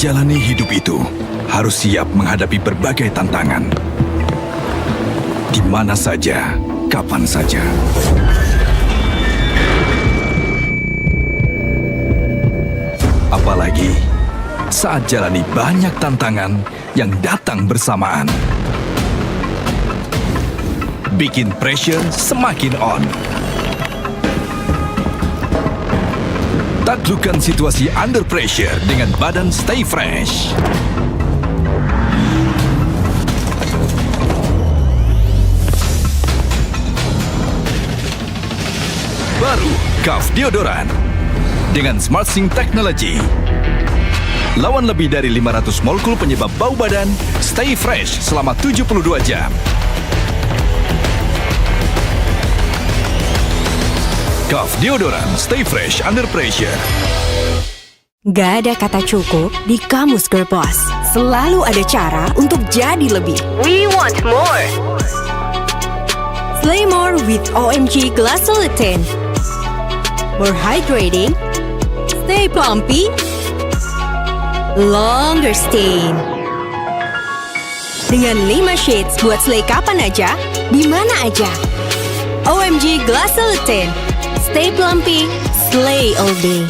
Jalani hidup itu harus siap menghadapi berbagai tantangan. Di mana saja, kapan saja. Apalagi saat jalani banyak tantangan yang datang bersamaan. Bikin pressure semakin on. Taklukkan situasi under pressure dengan badan stay fresh. Baru Kaf Deodoran dengan SmartSync Technology. Lawan lebih dari 500 molekul penyebab bau badan, stay fresh selama 72 jam. Kaf Deodoran, stay fresh under pressure. Gak ada kata cukup di Kamus Girl Boss. Selalu ada cara untuk jadi lebih. We want more. Slay more with OMG Glycolitin. More hydrating. Stay plumpy. Longer stain. Dengan 5 shades buat slay kapan aja, di mana aja. OMG Glycolitin. Stay plumpy, slay all day.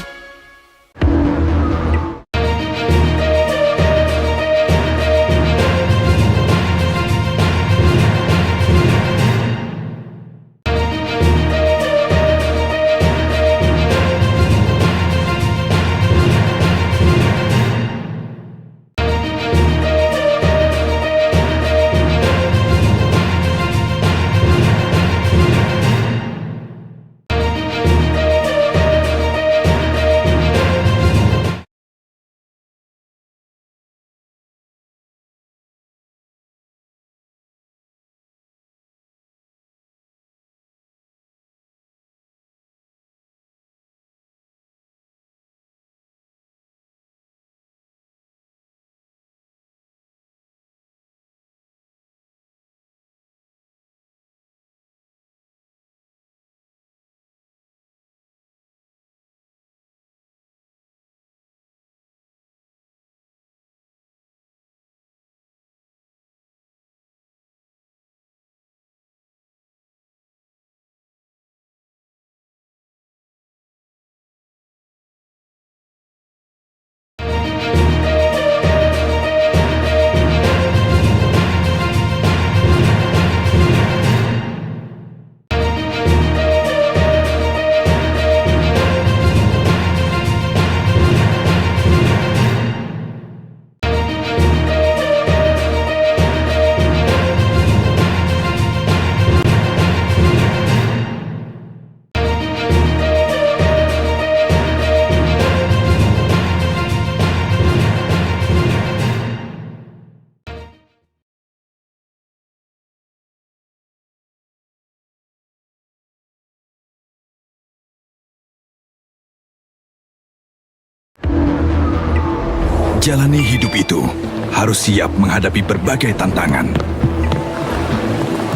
Jalani hidup itu harus siap menghadapi berbagai tantangan.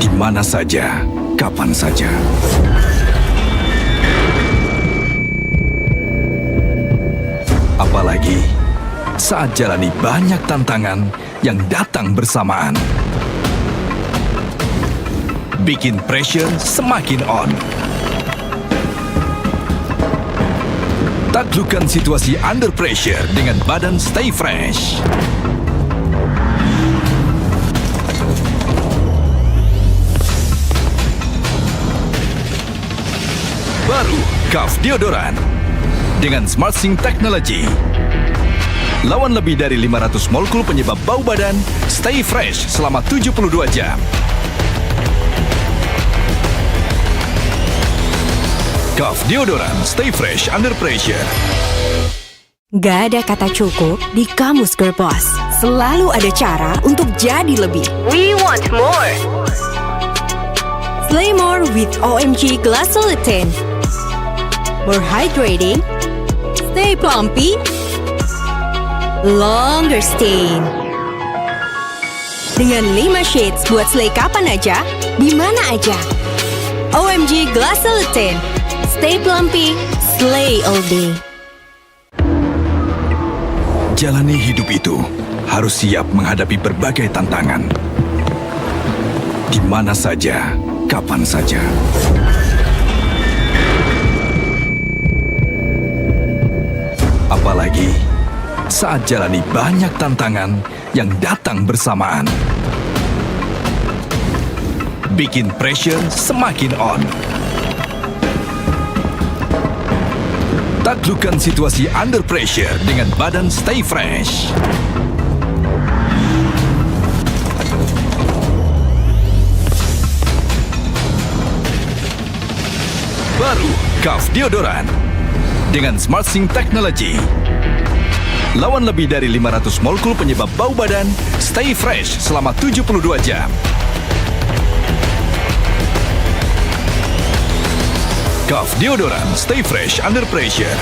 Di mana saja, kapan saja. Apalagi saat jalani banyak tantangan yang datang bersamaan. Bikin pressure semakin on. Taklukkan situasi under pressure dengan badan stay fresh. Baru Kaf Deodoran dengan SmartSync Technology. Lawan lebih dari 500 molekul penyebab bau badan, stay fresh selama 72 jam. Kaf Deodoran, stay fresh under pressure. Gak ada kata cukup di Kamus Girl Boss. Selalu ada cara untuk jadi lebih. We want more. Slay more with OMG Glycolitin. More hydrating. Stay plumpy. Longer stain. Dengan 5 shades buat slay kapan aja, di mana aja. OMG Glycolitin. Stay plumpy, slay all day. Jalani hidup itu harus siap menghadapi berbagai tantangan. Di mana saja, kapan saja. Apalagi saat jalani banyak tantangan yang datang bersamaan. Bikin pressure semakin on. Taklukkan situasi under pressure dengan badan Stay Fresh. Baru Kaf Deodoran dengan SmartSync Technology. Lawan lebih dari 500 molekul penyebab bau badan, Stay Fresh selama 72 jam. Kaf Deodoran Stay Fresh Under Pressure.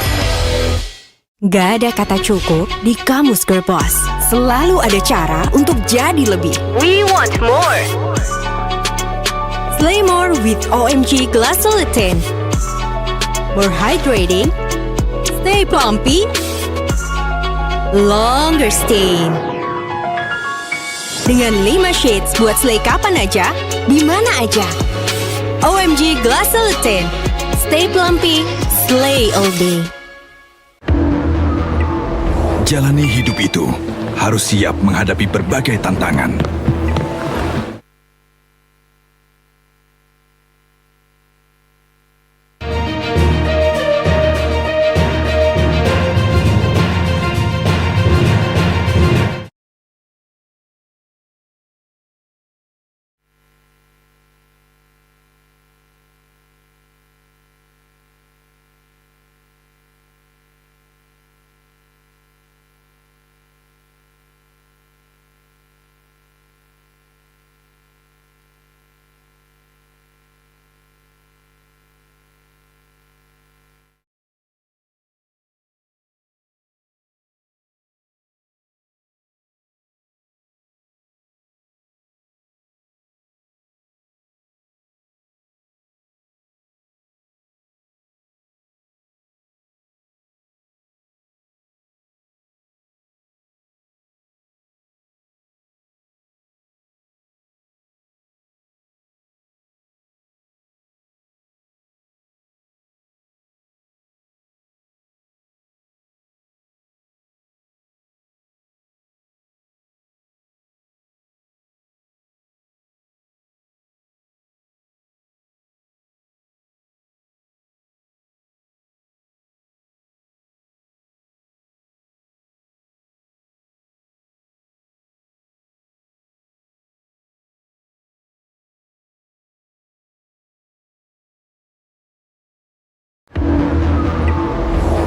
Gak ada kata cukup di Kamus Girl Boss. Selalu ada cara untuk jadi lebih. We want more. Slay more with OMG Glycerin. More hydrating. Stay plumpy. Longer stain. Dengan 5 shades buat slay kapan aja, di mana aja. OMG Glycerin. Stay plumpy, slay all day. Jalani hidup itu harus siap menghadapi berbagai tantangan.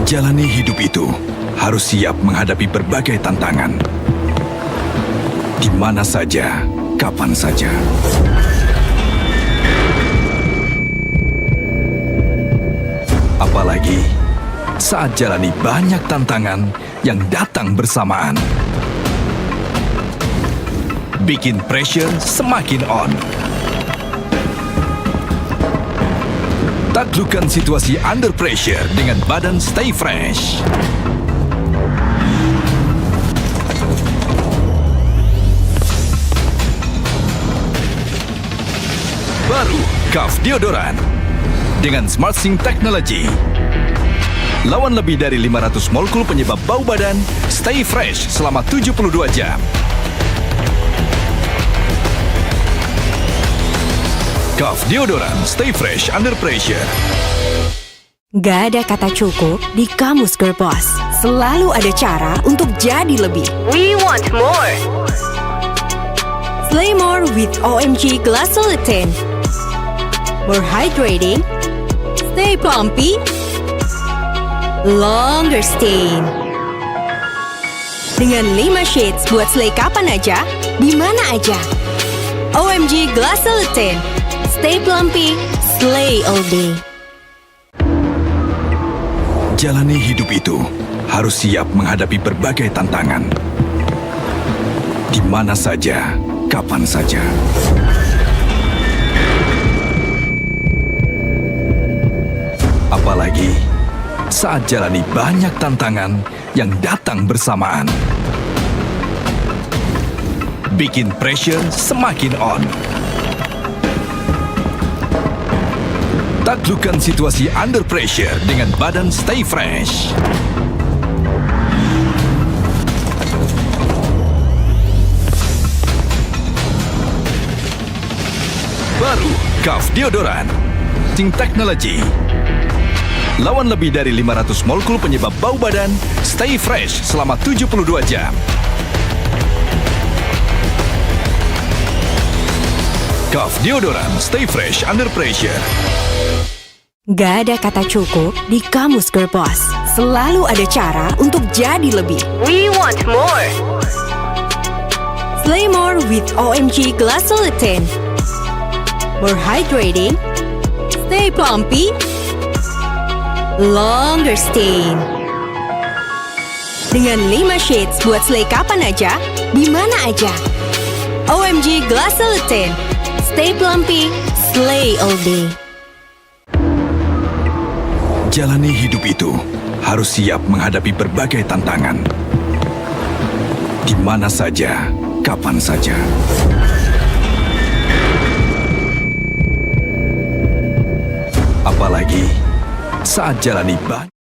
Jalani hidup itu harus siap menghadapi berbagai tantangan. Di mana saja, kapan saja. Apalagi saat jalani banyak tantangan yang datang bersamaan. Bikin pressure semakin on. Taklukkan situasi under pressure dengan badan Stay Fresh. Baru Kaf Deodoran dengan SmartSync Technology. Lawan lebih dari 500 molekul penyebab bau badan, Stay Fresh selama 72 jam. Kaf Deodoran Stay Fresh Under Pressure. Gak ada kata cukup di Kamus Girl Boss. Selalu ada cara untuk jadi lebih. We want more. Slay more with OMG Glycerin. More hydrating. Stay plumpy. Longer stain. Dengan 5 shades buat slay kapan aja, di mana aja. OMG Glycerin. Stay plumpy, slay all day. Jalani hidup itu harus siap menghadapi berbagai tantangan. Di mana saja, kapan saja. Apalagi saat jalani banyak tantangan yang datang bersamaan. Bikin pressure semakin on. Taklukkan situasi under pressure dengan badan Stay Fresh. Baru Kaf Deodoran Technology. Lawan lebih dari 500 molekul penyebab bau badan. Stay fresh selama 72 jam. Kaf Deodoran Stay Fresh Under Pressure. Gak ada kata cukup di Kamus Girl Boss. Selalu ada cara untuk jadi lebih. We want more. Slay more with OMG Glycerin. More hydrating, stay plumpy, longer stain. Dengan 5 shades buat slay kapan aja, di mana aja. OMG Glycerin. Stay plumpy, slay all day. Jalani hidup itu harus siap menghadapi berbagai tantangan. Di mana saja, kapan saja. Apalagi saat jalani banyak.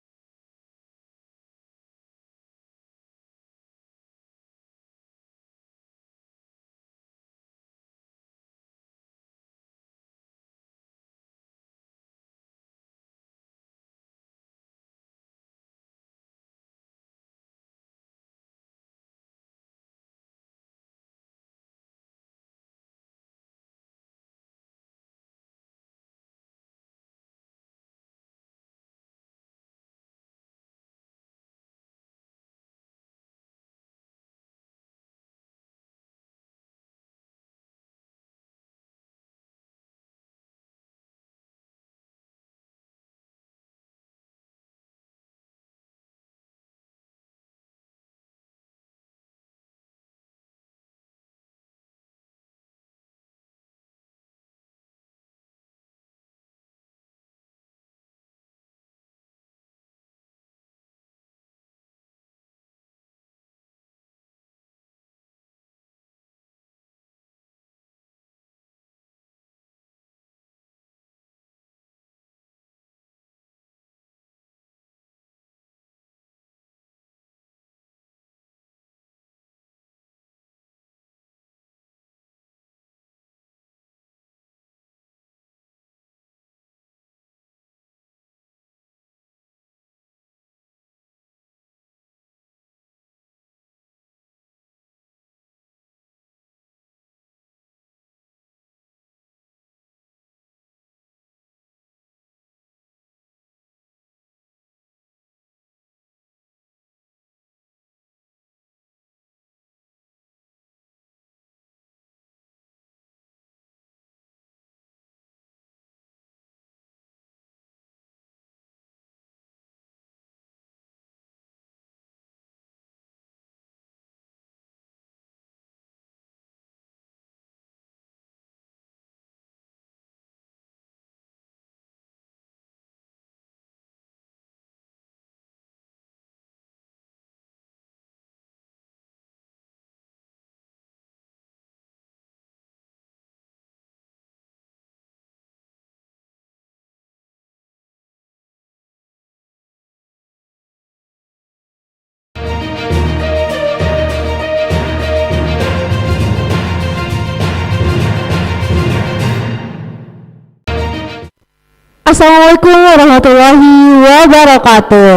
Assalamualaikum warahmatullahi wabarakatuh.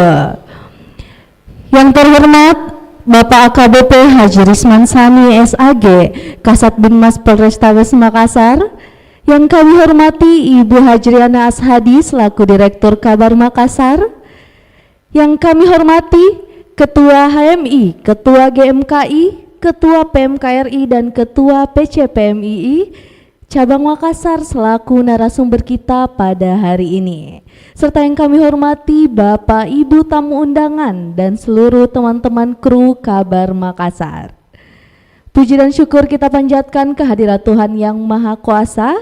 Yang terhormat Bapak AKBP Haji Risman Sani SAG, Kasat Binmas Polrestabes Makassar. Yang kami hormati Ibu Hajriana Ashadi selaku Direktur Kabar Makassar. Yang kami hormati Ketua HMI, Ketua GMKI, Ketua PMKRI dan Ketua PCPMII Cabang Makassar selaku narasumber kita pada hari ini. Serta yang kami hormati Bapak Ibu tamu undangan dan seluruh teman-teman kru Kabar Makassar. Puji dan syukur kita panjatkan kehadirat Tuhan Yang Maha Kuasa,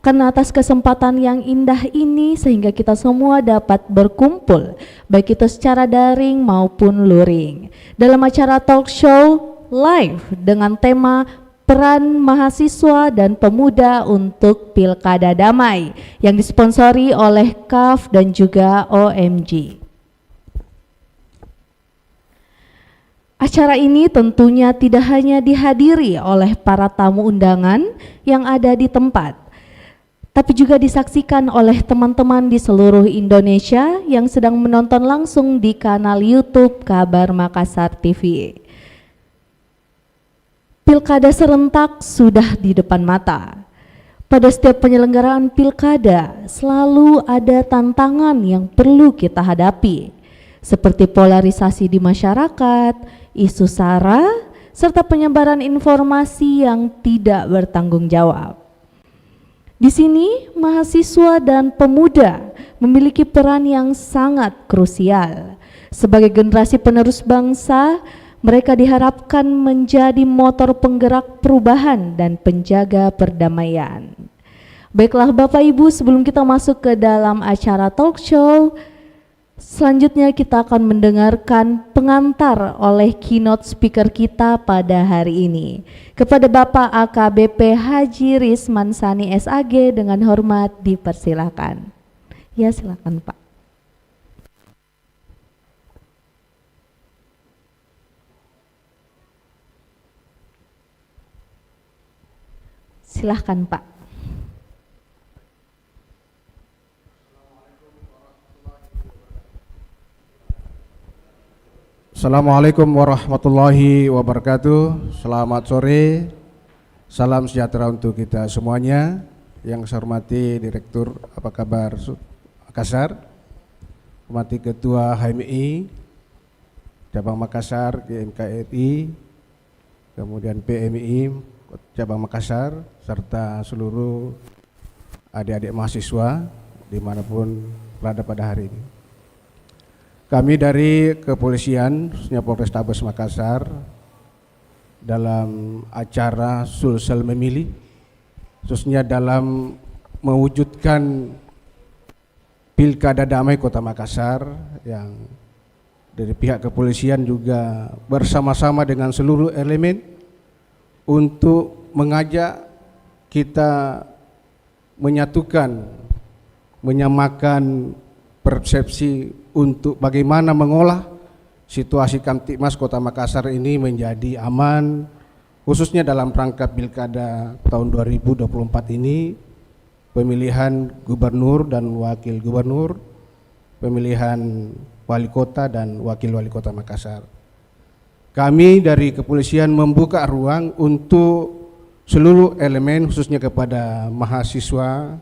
karena atas kesempatan yang indah ini sehingga kita semua dapat berkumpul, baik itu secara daring maupun luring, dalam acara talk show live dengan tema Peran Mahasiswa dan Pemuda untuk Pilkada Damai yang disponsori oleh KAF dan juga OMG. Acara ini tentunya tidak hanya dihadiri oleh para tamu undangan yang ada di tempat, tapi juga disaksikan oleh teman-teman di seluruh Indonesia yang sedang menonton langsung di kanal YouTube Kabar Makassar TV. Pilkada serentak sudah di depan mata. Pada setiap penyelenggaraan pilkada selalu ada tantangan yang perlu kita hadapi, seperti polarisasi di masyarakat, isu SARA, serta penyebaran informasi yang tidak bertanggung jawab. Di sini, mahasiswa dan pemuda memiliki peran yang sangat krusial. Sebagai generasi penerus bangsa, mereka diharapkan menjadi motor penggerak perubahan dan penjaga perdamaian. Baiklah Bapak Ibu, sebelum kita masuk ke dalam acara talk show, selanjutnya kita akan mendengarkan pengantar oleh keynote speaker kita pada hari ini. Kepada Bapak AKBP Haji Risman Sani SAG dengan hormat dipersilakan. Ya, silakan Pak. Silahkan Pak. Assalamualaikum warahmatullahi wabarakatuh. Selamat sore, salam sejahtera untuk kita semuanya. Yang saya hormati Direktur Apa Kabar Makassar, hormati Ketua HMI Cabang Makassar GMKRI, kemudian PMI Cabang Makassar, serta seluruh adik-adik mahasiswa dimanapun berada pada hari ini. Kami dari Kepolisian, khususnya Polrestabes Makassar, dalam acara Sulsel Memilih, khususnya dalam mewujudkan Pilkada Damai Kota Makassar, yang dari pihak kepolisian juga bersama-sama dengan seluruh elemen untuk mengajak kita menyatukan, menyamakan persepsi untuk bagaimana mengolah situasi Kamtibmas Kota Makassar ini menjadi aman, khususnya dalam rangka Pilkada tahun 2024 ini, pemilihan gubernur dan wakil gubernur, pemilihan wali kota dan wakil wali kota Makassar. Kami dari kepolisian membuka ruang untuk seluruh elemen, khususnya kepada mahasiswa,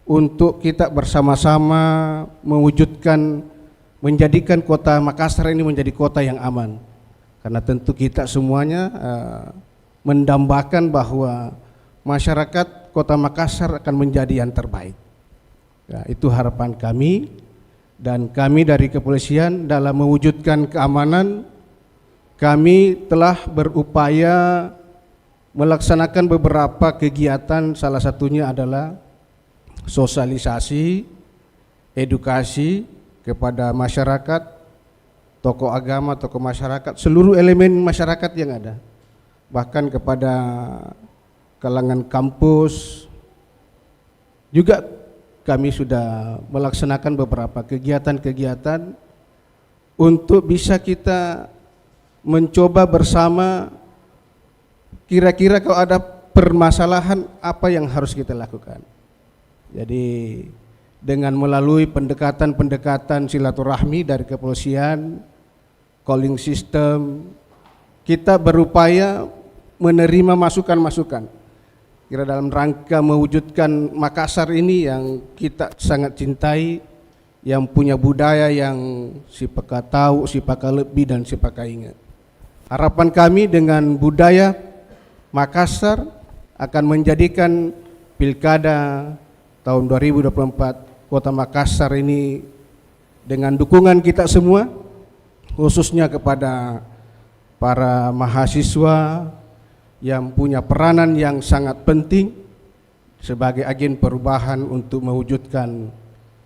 untuk kita bersama-sama mewujudkan, menjadikan kota Makassar ini menjadi kota yang aman. Karena tentu kita semuanya mendambakan bahwa masyarakat kota Makassar akan menjadi yang terbaik. Ya, itu harapan kami, dan kami dari kepolisian dalam mewujudkan keamanan, kami telah berupaya melaksanakan beberapa kegiatan, salah satunya adalah sosialisasi, edukasi kepada masyarakat, tokoh agama, tokoh masyarakat, seluruh elemen masyarakat yang ada, bahkan kepada kalangan kampus. Juga kami sudah melaksanakan beberapa kegiatan-kegiatan untuk bisa kita mencoba bersama, kira-kira kalau ada permasalahan apa yang harus kita lakukan. Jadi dengan melalui pendekatan-pendekatan silaturahmi dari kepolisian, calling system, kita berupaya menerima masukan-masukan. Kira dalam rangka mewujudkan Makassar ini yang kita sangat cintai, yang punya budaya yang sipaka tahu, sipaka lebih, dan sipaka ingat. Harapan kami dengan budaya Makassar akan menjadikan Pilkada tahun 2024 Kota Makassar ini dengan dukungan kita semua, khususnya kepada para mahasiswa yang punya peranan yang sangat penting, sebagai agen perubahan untuk mewujudkan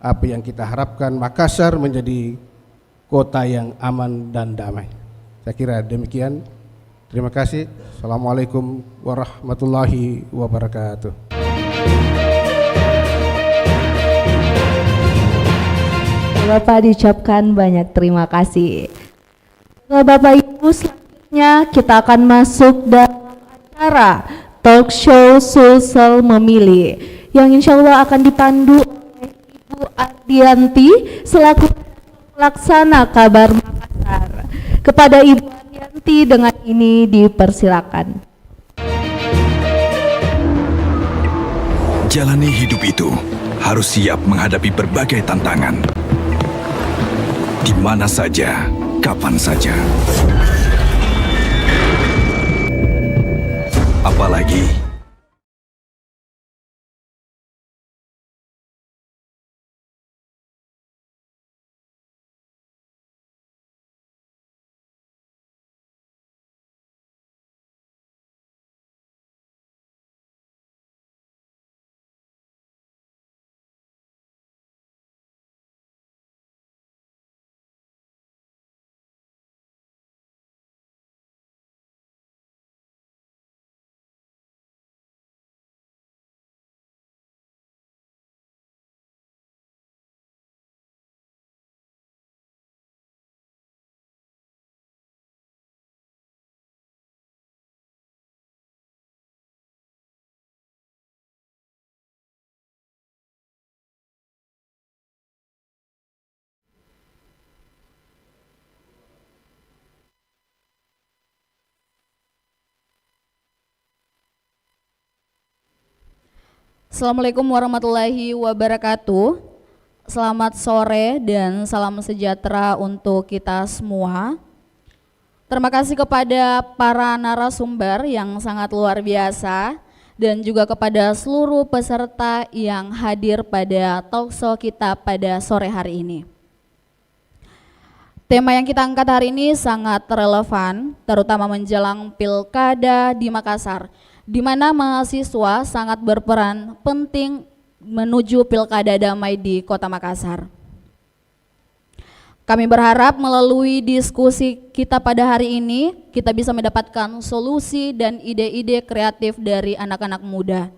apa yang kita harapkan Makassar menjadi kota yang aman dan damai. Saya kira demikian. Terima kasih. Assalamualaikum warahmatullahi wabarakatuh. Bapak diucapkan banyak terima kasih. Bapak Ibu, selanjutnya kita akan masuk dalam acara Talk Show Sulsel Memilih yang insya Allah akan dipandu oleh Ibu Ardianti selaku pelaksana Kabar Makassar. Kepada Ibu Ardianti dengan ini dipersilakan. Jalani hidup itu harus siap menghadapi berbagai tantangan. Di mana saja, kapan saja. Apalagi Assalamualaikum warahmatullahi wabarakatuh. Selamat sore dan salam sejahtera untuk kita semua. Terima kasih kepada para narasumber yang sangat luar biasa dan juga kepada seluruh peserta yang hadir pada talkshow kita pada sore hari ini. Tema yang kita angkat hari ini sangat relevan, terutama menjelang Pilkada di Makassar, di mana mahasiswa sangat berperan penting menuju Pilkada damai di Kota Makassar. Kami berharap melalui diskusi kita pada hari ini, kita bisa mendapatkan solusi dan ide-ide kreatif dari anak-anak muda.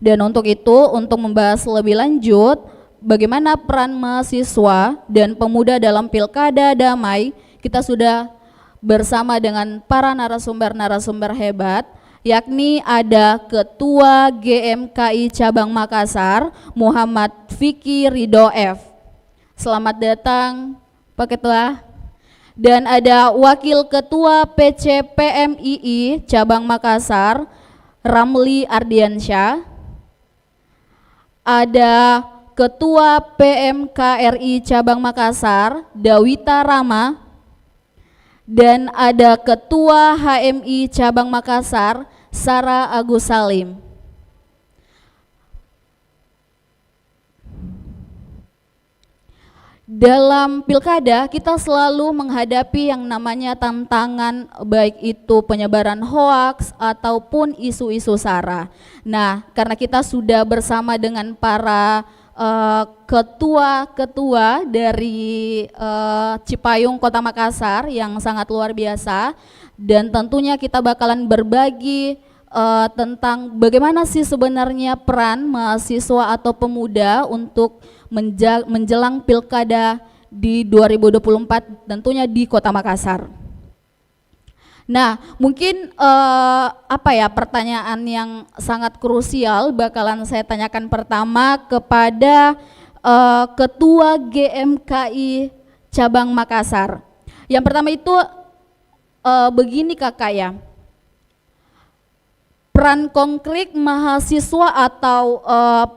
Dan untuk itu, untuk membahas lebih lanjut, bagaimana peran mahasiswa dan pemuda dalam Pilkada damai, kita sudah bersama dengan para narasumber-narasumber hebat, yakni ada Ketua GMKI Cabang Makassar, Muhammad Vicky Ridho F. Selamat datang, Pak Ketua. Dan ada Wakil Ketua PCPMII Cabang Makassar, Ramli Ardiansyah. Ada Ketua PMKRI Cabang Makassar, Dawita Rama. Dan ada Ketua HMI Cabang Makassar, Sarah Agus Salim. Dalam pilkada kita selalu menghadapi yang namanya tantangan, baik itu penyebaran hoaks ataupun isu-isu sara. Nah, karena kita sudah bersama dengan para ketua-ketua dari Cipayung Kota Makassar yang sangat luar biasa, dan tentunya kita bakalan berbagi tentang bagaimana sih sebenarnya peran mahasiswa atau pemuda untuk menjelang pilkada di 2024 tentunya di Kota Makassar. Nah, mungkin pertanyaan yang sangat krusial bakalan saya tanyakan pertama kepada Ketua GMKI Cabang Makassar. Yang pertama itu begini Kakak ya, peran konkret mahasiswa atau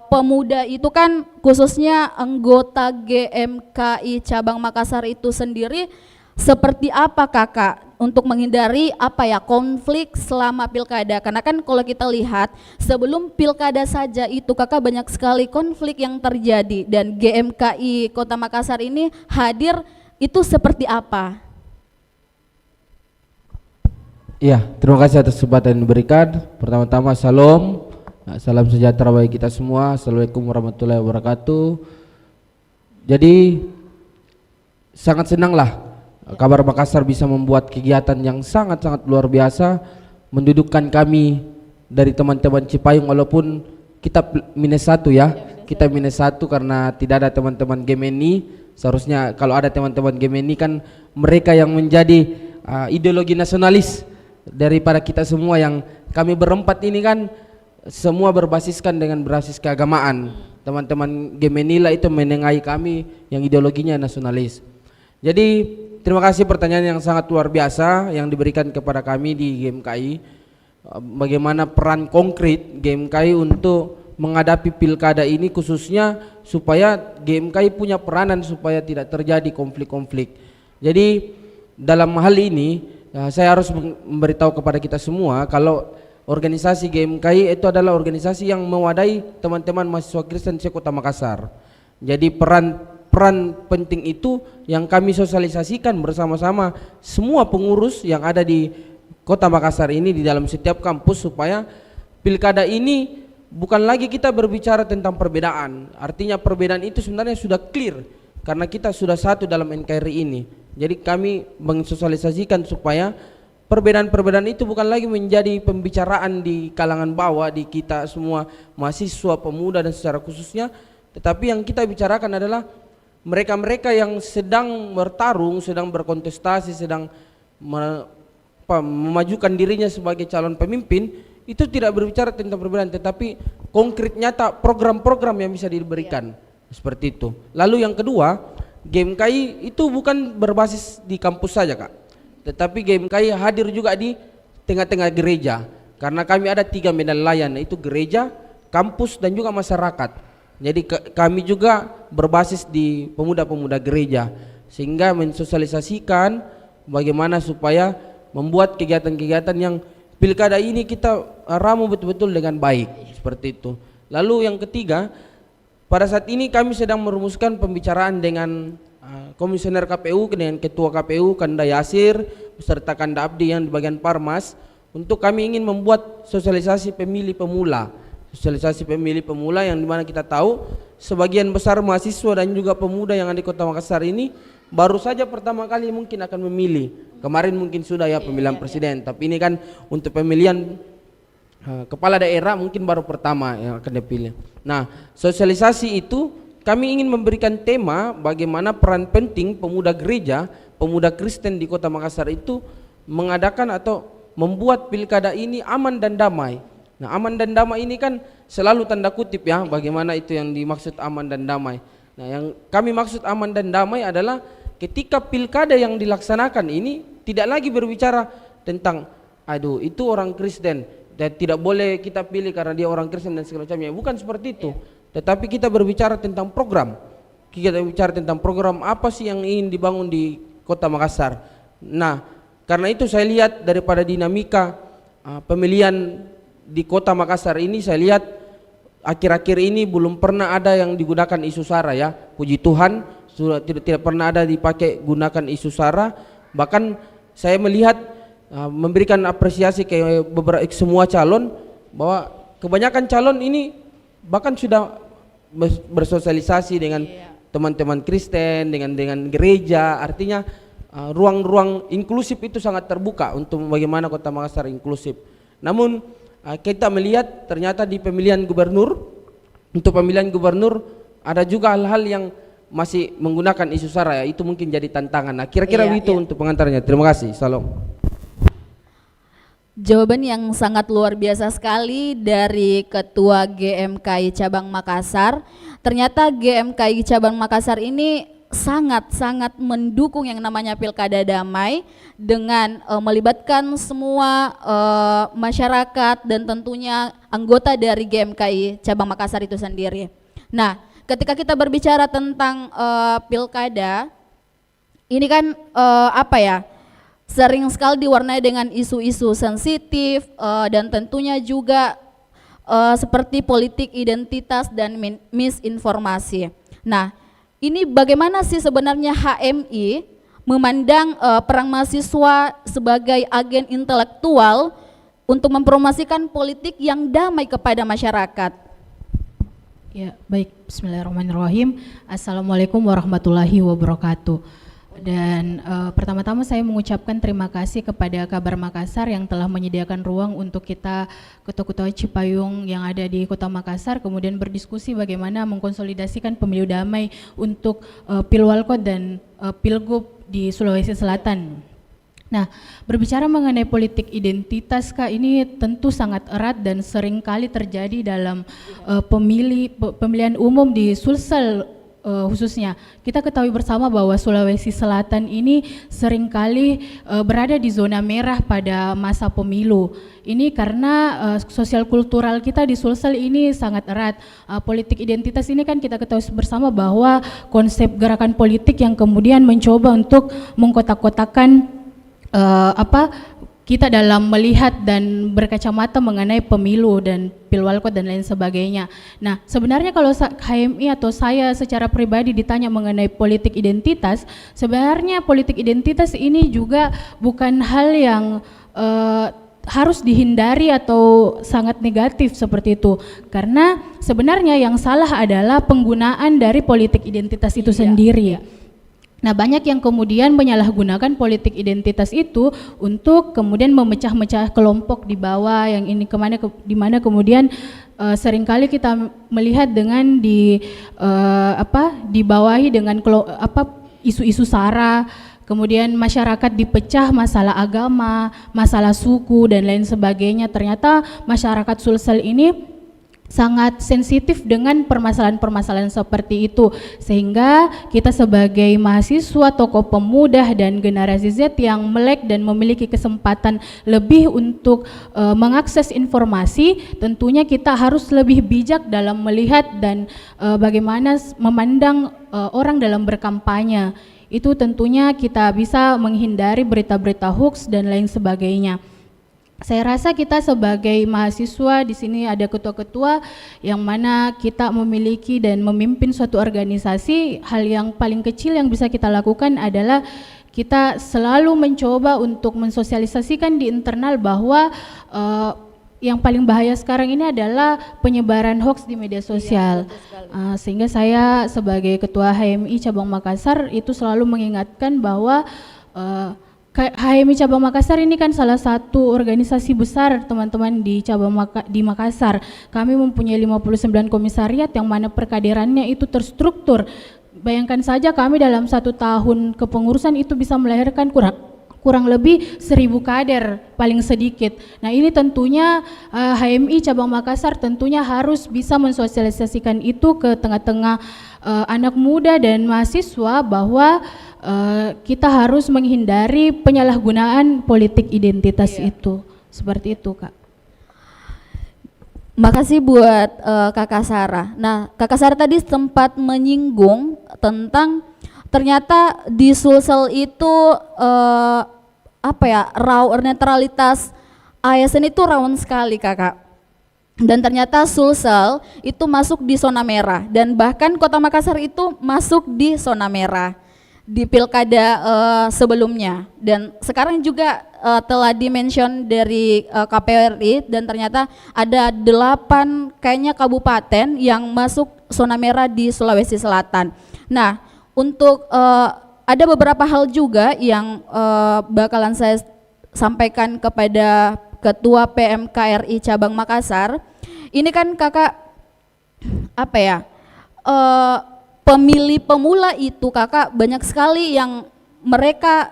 pemuda itu kan khususnya anggota GMKI Cabang Makassar itu sendiri seperti apa Kakak untuk menghindari konflik selama pilkada? Karena kan kalau kita lihat sebelum pilkada saja itu Kakak banyak sekali konflik yang terjadi, dan GMKI Kota Makassar ini hadir itu seperti apa? Iya, terima kasih atas kesempatan yang diberikan. Pertama-tama salam Salam sejahtera bagi kita semua. Assalamualaikum warahmatullahi wabarakatuh. Jadi sangat senanglah Kabar Makassar bisa membuat kegiatan yang sangat-sangat luar biasa, mendudukkan kami dari teman-teman Cipayung, walaupun kita -1 ya, kita -1 karena tidak ada teman-teman Gemeni. Seharusnya kalau ada teman-teman Gemeni kan mereka yang menjadi ideologi nasionalis daripada kita semua, yang kami berempat ini kan semua berbasiskan dengan berbasis keagamaan. Teman-teman Gemeni lah itu menengahi kami yang ideologinya nasionalis. Jadi terima kasih pertanyaan yang sangat luar biasa yang diberikan kepada kami di GMKI. Bagaimana peran konkret GMKI untuk menghadapi pilkada ini, khususnya supaya GMKI punya peranan supaya tidak terjadi konflik-konflik. Jadi dalam hal ini saya harus memberitahu kepada kita semua kalau organisasi GMKI itu adalah organisasi yang mewadahi teman-teman mahasiswa Kristen se-Kota Makassar. Jadi peran penting itu yang kami sosialisasikan bersama-sama semua pengurus yang ada di Kota Makassar ini di dalam setiap kampus, supaya pilkada ini bukan lagi kita berbicara tentang perbedaan. Artinya perbedaan itu sebenarnya sudah clear karena kita sudah satu dalam NKRI ini. Jadi kami mensosialisasikan supaya perbedaan-perbedaan itu bukan lagi menjadi pembicaraan di kalangan bawah, di kita semua mahasiswa, pemuda dan secara khususnya, tetapi yang kita bicarakan adalah mereka-mereka yang sedang bertarung, sedang berkontestasi, sedang memajukan dirinya sebagai calon pemimpin, itu tidak berbicara tentang perbedaan, tetapi konkret nyata program-program yang bisa diberikan, seperti itu. Lalu yang kedua, GMKI itu bukan berbasis di kampus saja Kak, tetapi GMKI hadir juga di tengah-tengah gereja, karena kami ada 3 medan layan, yaitu gereja, kampus dan juga masyarakat. Jadi kami juga berbasis di pemuda-pemuda gereja, sehingga mensosialisasikan bagaimana supaya membuat kegiatan-kegiatan yang pilkada ini kita ramu betul-betul dengan baik, seperti itu. Lalu yang ketiga, pada saat ini kami sedang merumuskan pembicaraan dengan komisioner KPU, dengan ketua KPU Kanda Yasir beserta Kanda Abdi yang di bagian Parmas, untuk kami ingin membuat sosialisasi pemilih pemula. Sosialisasi pemilih pemula yang dimana kita tahu sebagian besar mahasiswa dan juga pemuda yang ada di Kota Makassar ini baru saja pertama kali mungkin akan memilih. Kemarin mungkin sudah ya pemilihan presiden, tapi ini kan untuk pemilihan kepala daerah mungkin baru pertama yang akan dipilih. Nah, sosialisasi itu kami ingin memberikan tema bagaimana peran penting pemuda gereja, pemuda Kristen di Kota Makassar itu mengadakan atau membuat pilkada ini aman dan damai. Nah, aman dan damai ini kan selalu tanda kutip ya, bagaimana itu yang dimaksud aman dan damai. Nah, yang kami maksud aman dan damai adalah ketika pilkada yang dilaksanakan ini tidak lagi berbicara tentang aduh itu orang Kristen dan tidak boleh kita pilih karena dia orang Kristen dan segala macamnya. Bukan seperti itu. Tetapi kita berbicara tentang program. Kita bicara tentang program apa sih yang ingin dibangun di Kota Makassar. Nah, karena itu saya lihat daripada dinamika pemilihan di Kota Makassar ini, saya lihat akhir-akhir ini belum pernah ada yang digunakan isu SARA ya. Puji Tuhan sudah tidak pernah ada dipakai gunakan isu SARA. Bahkan saya melihat memberikan apresiasi ke beberapa semua calon, bahwa kebanyakan calon ini bahkan sudah bersosialisasi dengan teman-teman Kristen, dengan gereja. Artinya ruang-ruang inklusif itu sangat terbuka untuk bagaimana Kota Makassar inklusif. Namun kita melihat ternyata di pemilihan gubernur, untuk pemilihan gubernur ada juga hal-hal yang masih menggunakan isu SARA ya, itu mungkin jadi tantangan. Nah, kira-kira begitu untuk pengantarnya. Terima kasih. Salam. Jawaban yang sangat luar biasa sekali dari Ketua GMKI Cabang Makassar. Ternyata GMKI Cabang Makassar ini sangat-sangat mendukung yang namanya pilkada damai dengan melibatkan semua masyarakat dan tentunya anggota dari GMKI Cabang Makassar itu sendiri. Nah, ketika kita berbicara tentang pilkada, ini kan sering sekali diwarnai dengan isu-isu sensitif dan tentunya juga seperti politik identitas dan misinformasi. Nah, ini bagaimana sih sebenarnya HMI memandang perang mahasiswa sebagai agen intelektual untuk mempromosikan politik yang damai kepada masyarakat. Ya, baik. Bismillahirrahmanirrahim. Assalamualaikum warahmatullahi wabarakatuh. Dan pertama-tama saya mengucapkan terima kasih kepada Kabar Makassar yang telah menyediakan ruang untuk kita ketua-ketua Cipayung yang ada di Kota Makassar kemudian berdiskusi bagaimana mengkonsolidasikan pemilu damai untuk Pilwalkot dan Pilgub di Sulawesi Selatan. Nah, berbicara mengenai politik identitas, Kak, ini tentu sangat erat dan sering kali terjadi dalam pemilihan umum di Sulsel. Khususnya kita ketahui bersama bahwa Sulawesi Selatan ini seringkali berada di zona merah pada masa pemilu. Ini karena sosial kultural kita di Sulsel ini sangat erat. Politik identitas ini kan kita ketahui bersama bahwa konsep gerakan politik yang kemudian mencoba untuk mengkotak-kotakan kita dalam melihat dan berkacamata mengenai pemilu dan pilwalkot dan lain sebagainya. Nah, sebenarnya kalau HMI atau saya secara pribadi ditanya mengenai politik identitas, sebenarnya politik identitas ini juga bukan hal yang harus dihindari atau sangat negatif seperti itu. Karena sebenarnya yang salah adalah penggunaan dari politik identitas itu sendiri. Nah, banyak yang kemudian menyalahgunakan politik identitas itu untuk kemudian memecah-mecah kelompok di bawah yang ini di mana kemudian seringkali kita melihat dengan dibawahi dengan isu-isu sara, kemudian masyarakat dipecah masalah agama, masalah suku dan lain sebagainya. Ternyata masyarakat Sulsel ini sangat sensitif dengan permasalahan-permasalahan seperti itu, sehingga kita sebagai mahasiswa, tokoh pemuda dan generasi Z yang melek dan memiliki kesempatan lebih untuk mengakses informasi, tentunya kita harus lebih bijak dalam melihat dan bagaimana memandang orang dalam berkampanye. Itu tentunya kita bisa menghindari berita-berita hoax dan lain sebagainya. Saya rasa kita sebagai mahasiswa di sini ada ketua-ketua yang mana kita memiliki dan memimpin suatu organisasi. Hal yang paling kecil yang bisa kita lakukan adalah kita selalu mencoba untuk mensosialisasikan di internal bahwa yang paling bahaya sekarang ini adalah penyebaran hoax di media sosial. Sehingga saya sebagai ketua HMI Cabang Makassar itu selalu mengingatkan bahwa HMI Cabang Makassar ini kan salah satu organisasi besar teman-teman di di Makassar. Kami mempunyai 59 komisariat yang mana perkaderannya itu terstruktur. Bayangkan saja kami dalam 1 tahun kepengurusan itu bisa melahirkan kurang lebih 1000 kader paling sedikit. Nah, ini tentunya HMI Cabang Makassar tentunya harus bisa mensosialisasikan itu ke tengah-tengah anak muda dan mahasiswa bahwa kita harus menghindari penyalahgunaan politik identitas itu. Seperti itu, Kak. Makasih buat Kakak Sarah. Nah, Kakak Sarah tadi sempat menyinggung tentang ternyata di Sulsel itu netralitas ASN itu rawan sekali, Kakak. Dan ternyata Sulsel itu masuk di zona merah dan bahkan Kota Makassar itu masuk di zona merah di pilkada sebelumnya, dan sekarang juga telah dimention dari KPU RI dan ternyata ada 8 kayaknya kabupaten yang masuk zona merah di Sulawesi Selatan. Nah, untuk ada beberapa hal juga yang bakalan saya sampaikan kepada Ketua PMK RI Cabang Makassar. Ini kan Kakak pemilih pemula itu, Kakak, banyak sekali yang mereka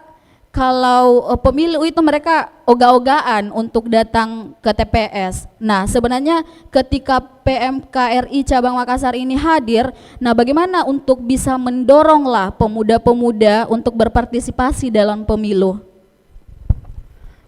kalau pemilu itu mereka ogah-ogahan untuk datang ke TPS. Nah, sebenarnya ketika PMK RI Cabang Makassar ini hadir, nah bagaimana untuk bisa mendoronglah pemuda-pemuda untuk berpartisipasi dalam pemilu?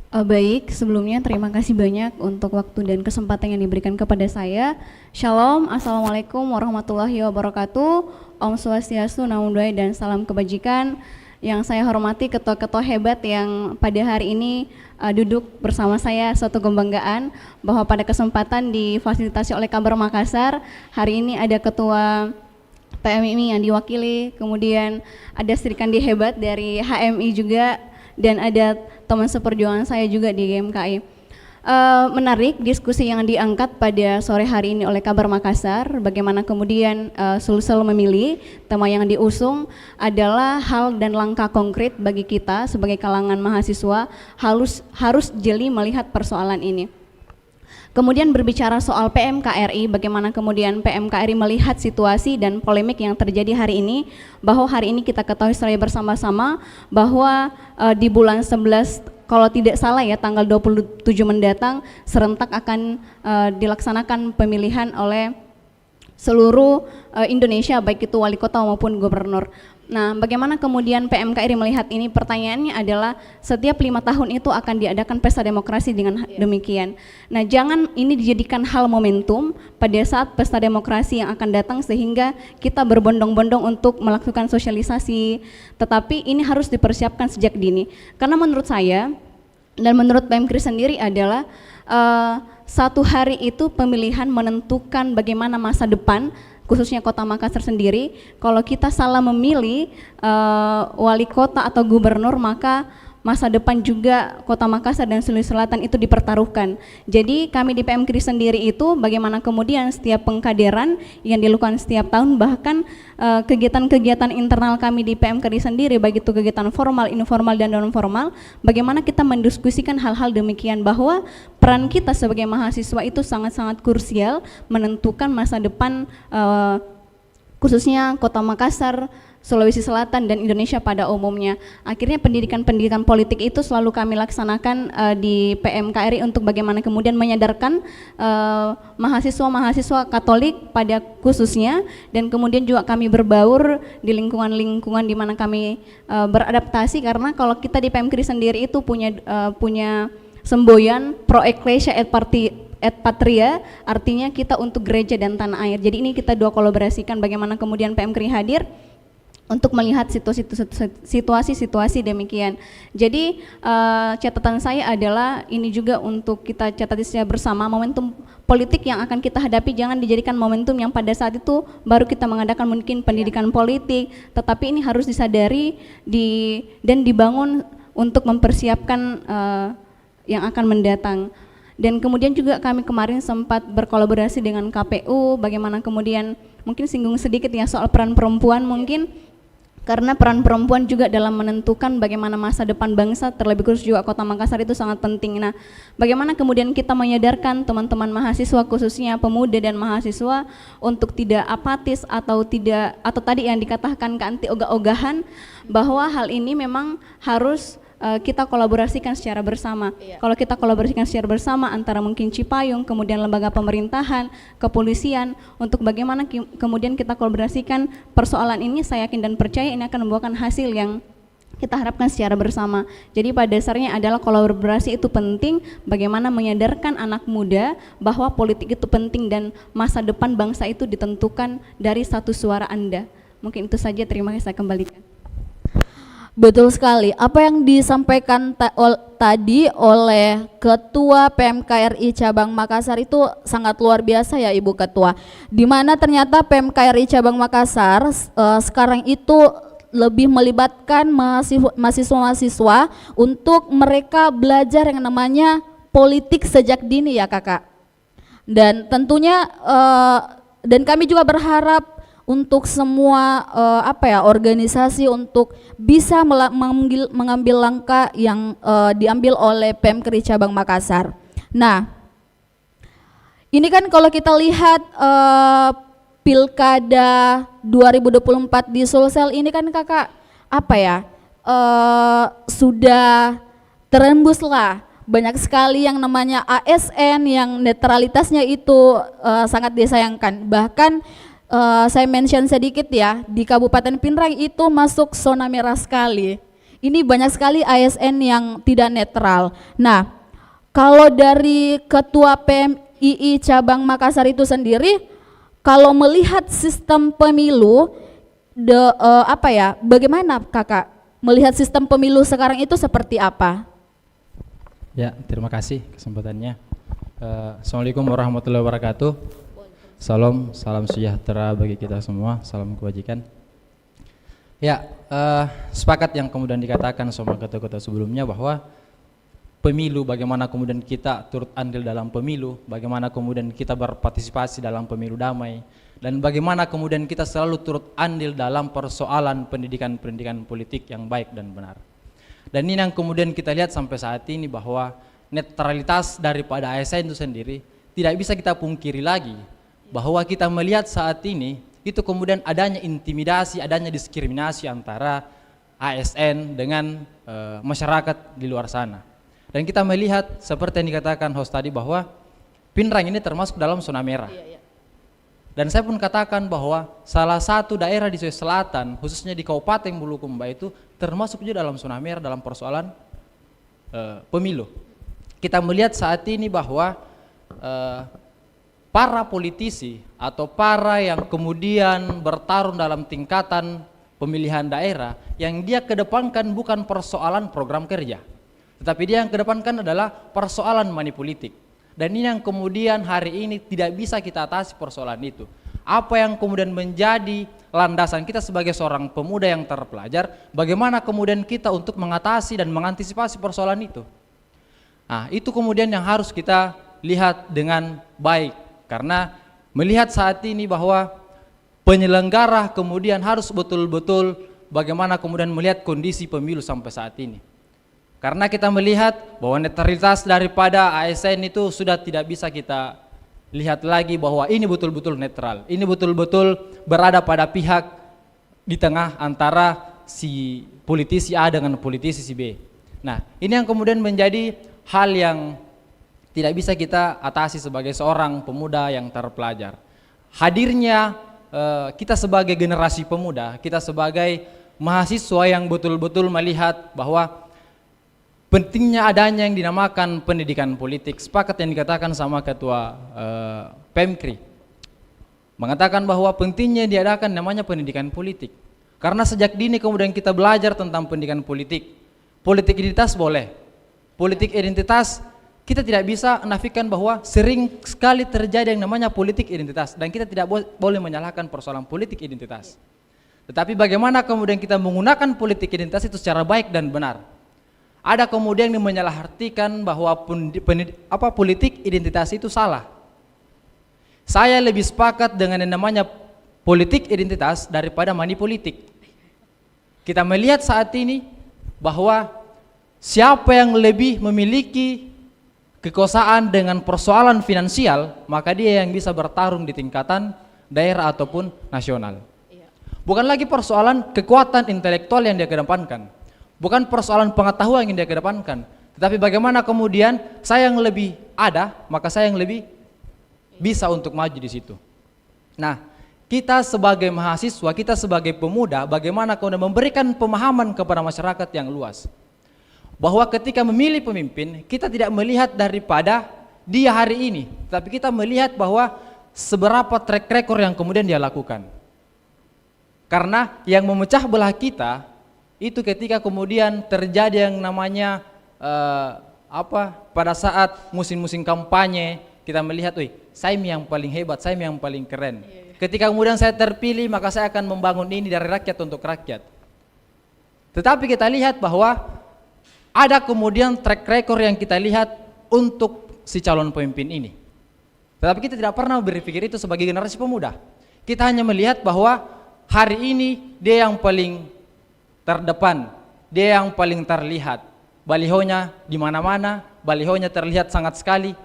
Baik, sebelumnya terima kasih banyak untuk waktu dan kesempatan yang diberikan kepada saya. Shalom, Assalamualaikum warahmatullahi wabarakatuh. Om Swastiastu, Namo Buddhaya, dan salam kebajikan. Yang saya hormati ketua-ketua hebat yang pada hari ini duduk bersama saya, suatu kebanggaan bahwa pada kesempatan difasilitasi oleh Kabar Makassar, hari ini ada ketua PMI yang diwakili, kemudian ada Serikandi hebat dari HMI juga, dan ada teman seperjuangan saya juga di GMKI. Menarik diskusi yang diangkat pada sore hari ini oleh Kabar Makassar. Bagaimana kemudian Sulsel memilih tema yang diusung adalah hal dan langkah konkret bagi kita sebagai kalangan mahasiswa harus jeli melihat persoalan ini. Kemudian berbicara soal PMKRI, bagaimana kemudian PMKRI melihat situasi dan polemik yang terjadi hari ini, bahwa hari ini kita ketahui secara bersama-sama bahwa di bulan 11 kalau tidak salah ya tanggal 27 mendatang serentak akan dilaksanakan pemilihan oleh seluruh Indonesia, baik itu wali kota maupun gubernur. Nah, bagaimana kemudian PMKRI melihat ini? Pertanyaannya adalah setiap 5 tahun itu akan diadakan pesta demokrasi dengan demikian. Nah, jangan ini dijadikan hal momentum pada saat pesta demokrasi yang akan datang sehingga kita berbondong-bondong untuk melakukan sosialisasi, tetapi ini harus dipersiapkan sejak dini. Karena menurut saya dan menurut PMKRI sendiri adalah satu hari itu pemilihan menentukan bagaimana masa depan khususnya Kota Makassar sendiri. Kalau kita salah memilih wali kota atau gubernur, maka masa depan juga Kota Makassar dan Sulawesi Selatan itu dipertaruhkan. Jadi kami di PMKRI sendiri itu bagaimana kemudian setiap pengkaderan yang dilakukan setiap tahun, bahkan kegiatan-kegiatan internal kami di PMKRI sendiri, baik itu kegiatan formal, informal dan non formal, bagaimana kita mendiskusikan hal-hal demikian, bahwa peran kita sebagai mahasiswa itu sangat-sangat krusial menentukan masa depan khususnya Kota Makassar, Sulawesi Selatan dan Indonesia pada umumnya. Akhirnya pendidikan-pendidikan politik itu selalu kami laksanakan di PMKRI untuk bagaimana kemudian menyadarkan mahasiswa-mahasiswa Katolik pada khususnya, dan kemudian juga kami berbaur di lingkungan-lingkungan di mana kami beradaptasi, karena kalau kita di PMKRI sendiri itu punya semboyan pro ecclesia et patria, artinya kita untuk gereja dan tanah air. Jadi ini kita dua kolaborasikan, bagaimana kemudian PMKRI hadir untuk melihat situasi-situasi demikian. Jadi catatan saya adalah ini juga untuk kita catati secara bersama, momentum politik yang akan kita hadapi jangan dijadikan momentum yang pada saat itu baru kita mengadakan mungkin pendidikan politik, tetapi ini harus disadari dan dibangun untuk mempersiapkan yang akan mendatang. Dan kemudian juga kami kemarin sempat berkolaborasi dengan KPU, bagaimana kemudian mungkin singgung sedikit ya soal peran perempuan mungkin, karena peran perempuan juga dalam menentukan bagaimana masa depan bangsa, terlebih khusus juga Kota Makassar itu sangat penting. Nah, bagaimana kemudian kita menyadarkan teman-teman mahasiswa khususnya pemuda dan mahasiswa untuk tidak apatis atau tadi yang dikatakan anti ogah-ogahan, bahwa hal ini memang harus kita kolaborasikan secara bersama. Kalau kita kolaborasikan secara bersama antara mungkin Cipayung, kemudian lembaga pemerintahan, kepolisian, untuk bagaimana kemudian kita kolaborasikan persoalan ini, saya yakin dan percaya ini akan membuahkan hasil yang kita harapkan secara bersama. Jadi pada dasarnya adalah kolaborasi itu penting, bagaimana menyadarkan anak muda bahwa politik itu penting dan masa depan bangsa itu ditentukan dari satu suara Anda. Mungkin itu saja, terima kasih, saya kembalikan. Betul sekali, apa yang disampaikan tadi oleh Ketua PMKRI Cabang Makassar itu sangat luar biasa ya Ibu Ketua, di mana ternyata PMKRI Cabang Makassar sekarang itu lebih melibatkan mahasiswa-mahasiswa untuk mereka belajar yang namanya politik sejak dini ya Kakak. Dan tentunya dan kami juga berharap untuk semua organisasi untuk bisa mengambil langkah yang diambil oleh PMKRI Cabang Makassar. Nah, ini kan kalau kita lihat Pilkada 2024 di Sulsel ini kan Kakak sudah terembus lah banyak sekali yang namanya ASN yang netralitasnya itu sangat disayangkan. Bahkan saya mention sedikit ya, di Kabupaten Pinrang itu masuk zona merah sekali. Ini banyak sekali ASN yang tidak netral. Nah, kalau dari Ketua PMII Cabang Makassar itu sendiri, kalau melihat sistem pemilu, bagaimana Kakak melihat sistem pemilu sekarang itu seperti apa? Ya, terima kasih kesempatannya. Assalamualaikum warahmatullahi wabarakatuh. Salam sejahtera bagi kita semua, salam kebajikan. Ya, sepakat yang kemudian dikatakan sama ketua-ketua sebelumnya bahwa pemilu, bagaimana kemudian kita turut andil dalam pemilu, bagaimana kemudian kita berpartisipasi dalam pemilu damai, dan bagaimana kemudian kita selalu turut andil dalam persoalan pendidikan politik yang baik dan benar. Dan ini yang kemudian kita lihat sampai saat ini, bahwa netralitas daripada ASN itu sendiri tidak bisa kita pungkiri lagi, bahwa kita melihat saat ini itu kemudian adanya intimidasi, adanya diskriminasi antara ASN dengan masyarakat di luar sana. Dan kita melihat seperti yang dikatakan host tadi, bahwa Pinrang ini termasuk dalam zona merah. Dan saya pun katakan bahwa salah satu daerah di Sulawesi Selatan, khususnya di Kabupaten Bulukumba itu termasuk juga dalam zona merah dalam persoalan pemilu. Kita melihat saat ini bahwa para politisi atau para yang kemudian bertarung dalam tingkatan pemilihan daerah, yang dia kedepankan bukan persoalan program kerja, tetapi dia yang kedepankan adalah persoalan money politik. Dan ini yang kemudian hari ini tidak bisa kita atasi persoalan itu. Apa yang kemudian menjadi landasan kita sebagai seorang pemuda yang terpelajar, bagaimana kemudian kita untuk mengatasi dan mengantisipasi persoalan itu. Nah, itu kemudian yang harus kita lihat dengan baik, karena melihat saat ini bahwa penyelenggara kemudian harus betul-betul bagaimana kemudian melihat kondisi pemilu sampai saat ini. Karena kita melihat bahwa netralitas daripada ASN itu sudah tidak bisa kita lihat lagi bahwa ini betul-betul netral. Ini betul-betul berada pada pihak di tengah antara si politisi A dengan politisi si B. Nah, ini yang kemudian menjadi hal yang tidak bisa kita atasi sebagai seorang pemuda yang terpelajar. Hadirnya kita sebagai generasi pemuda, kita sebagai mahasiswa yang betul-betul melihat bahwa pentingnya adanya yang dinamakan pendidikan politik. Sepakat yang dikatakan sama ketua Pemkri, mengatakan bahwa pentingnya diadakan namanya pendidikan politik. Karena sejak dini kemudian kita belajar tentang pendidikan politik. Politik identitas boleh, politik identitas kita tidak bisa menafikan bahwa sering sekali terjadi yang namanya politik identitas, dan kita tidak boleh menyalahkan persoalan politik identitas. Tetapi bagaimana kemudian kita menggunakan politik identitas itu secara baik dan benar. Ada kemudian yang menyalahartikan bahwa politik identitas itu salah. Saya lebih sepakat dengan yang namanya politik identitas daripada money politik. Kita melihat saat ini bahwa siapa yang lebih memiliki kekuasaan dengan persoalan finansial, maka dia yang bisa bertarung di tingkatan daerah ataupun nasional. Bukan lagi persoalan kekuatan intelektual yang dia kedepankan, bukan persoalan pengetahuan yang dia kedepankan, tetapi bagaimana kemudian saya yang lebih ada, maka saya yang lebih bisa untuk maju di situ. Nah, kita sebagai mahasiswa, kita sebagai pemuda, bagaimana kemudian memberikan pemahaman kepada masyarakat yang luas, bahwa ketika memilih pemimpin, kita tidak melihat daripada dia hari ini, tapi kita melihat bahwa seberapa track record yang kemudian dia lakukan. Karena yang memecah belah kita itu ketika kemudian terjadi yang namanya pada saat musim-musim kampanye, kita melihat, saya yang paling hebat, saya yang paling keren. Ketika kemudian saya terpilih, maka saya akan membangun ini dari rakyat untuk rakyat. Tetapi kita lihat bahwa ada kemudian track record yang kita lihat untuk si calon pemimpin ini. Tetapi kita tidak pernah berpikir itu sebagai generasi pemuda. Kita hanya melihat bahwa hari ini dia yang paling terdepan, dia yang paling terlihat. Balihonya di mana-mana, balihonya terlihat sangat sekali.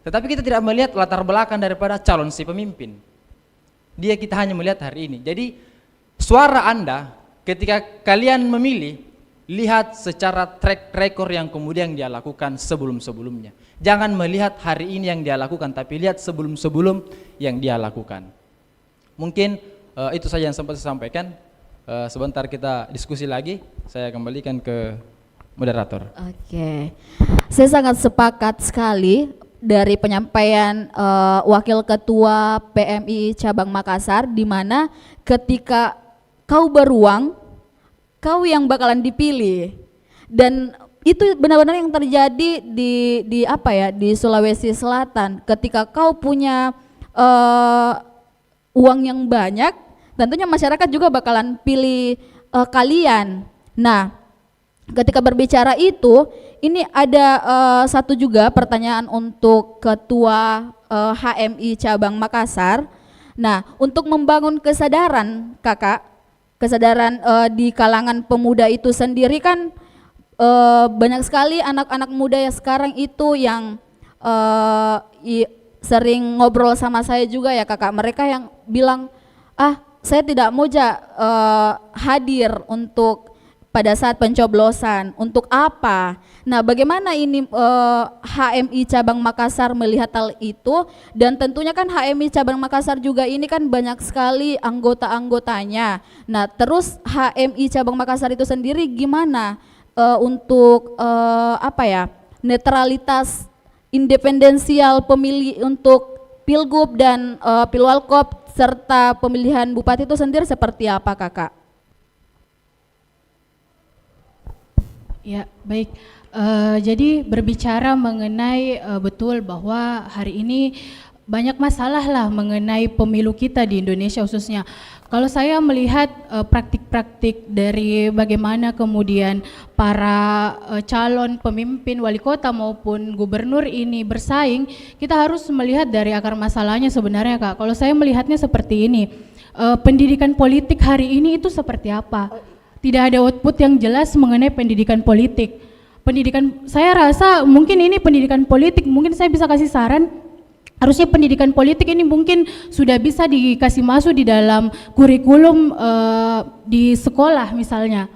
Tetapi kita tidak melihat latar belakang daripada calon si pemimpin. Dia kita hanya melihat hari ini. Jadi suara Anda ketika kalian memilih, lihat secara track record yang kemudian dia lakukan sebelum-sebelumnya. Jangan melihat hari ini yang dia lakukan, tapi lihat sebelum-sebelum yang dia lakukan. Mungkin itu saja yang sempat saya sampaikan. Sebentar kita diskusi lagi. Saya kembalikan ke moderator. Oke, saya sangat sepakat sekali dari penyampaian Wakil Ketua PMI Cabang Makassar, di mana ketika kau beruang, kau yang bakalan dipilih. Dan itu benar-benar yang terjadi di Sulawesi Selatan. Ketika kau punya uang yang banyak, tentunya masyarakat juga bakalan pilih kalian. Nah, ketika berbicara itu, ini ada satu juga pertanyaan untuk Ketua HMI Cabang Makassar. Nah, untuk membangun kesadaran, Kakak, kesadaran di kalangan pemuda itu sendiri kan banyak sekali anak-anak muda yang sekarang itu yang sering ngobrol sama saya juga ya Kakak. Mereka yang bilang, saya tidak mau hadir untuk pada saat pencoblosan, untuk apa? Nah, bagaimana ini HMI Cabang Makassar melihat hal itu? Dan tentunya kan HMI Cabang Makassar juga ini kan banyak sekali anggota-anggotanya. Nah, terus HMI Cabang Makassar itu sendiri gimana untuk netralitas independensial pemilih untuk Pilgub dan Pilwalkop serta pemilihan bupati itu sendiri seperti apa, Kakak? Ya, baik. Jadi berbicara mengenai betul bahwa hari ini banyak masalah lah mengenai pemilu kita di Indonesia khususnya. Kalau saya melihat praktik-praktik dari bagaimana kemudian para calon pemimpin wali kota maupun gubernur ini bersaing, kita harus melihat dari akar masalahnya sebenarnya, Kak. Kalau saya melihatnya seperti ini, pendidikan politik hari ini itu seperti apa? Tidak ada output yang jelas mengenai pendidikan politik. Saya rasa mungkin ini pendidikan politik, mungkin saya bisa kasih saran, harusnya pendidikan politik ini mungkin sudah bisa dikasih masuk di dalam kurikulum di sekolah misalnya.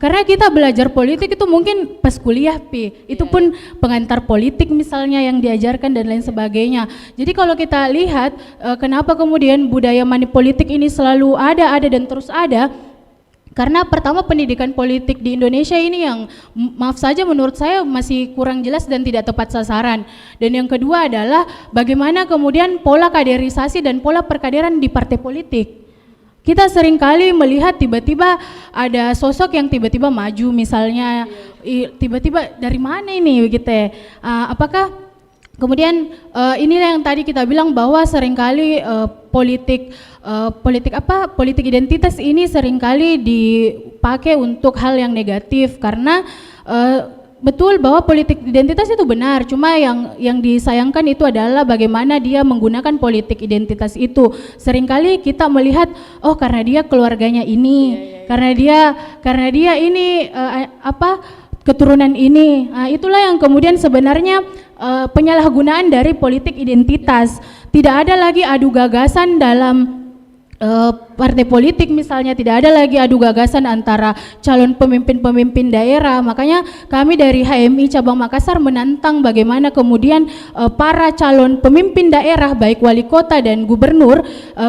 Karena kita belajar politik itu mungkin pas kuliah, itu pun pengantar politik misalnya yang diajarkan dan lain sebagainya. Jadi kalau kita lihat kenapa kemudian budaya manipolitik ini selalu ada dan terus ada, karena pertama pendidikan politik di Indonesia ini yang maaf saja menurut saya masih kurang jelas dan tidak tepat sasaran. Dan yang kedua adalah bagaimana kemudian pola kaderisasi dan pola perkaderan di partai politik. Kita seringkali melihat tiba-tiba ada sosok yang tiba-tiba maju misalnya, tiba-tiba dari mana ini begitu ya. Apakah kemudian inilah yang tadi kita bilang bahwa seringkali politik identitas ini seringkali dipakai untuk hal yang negatif karena betul bahwa politik identitas itu benar, cuma yang disayangkan itu adalah bagaimana dia menggunakan politik identitas itu. Seringkali kita melihat karena dia keluarganya ini, karena dia ini keturunan ini. Itulah yang kemudian sebenarnya penyalahgunaan dari politik identitas. Tidak ada lagi adu gagasan dalam partai politik misalnya, tidak ada lagi adu gagasan antara calon pemimpin-pemimpin daerah. Makanya kami dari HMI Cabang Makassar menantang bagaimana kemudian para calon pemimpin daerah baik wali kota dan gubernur,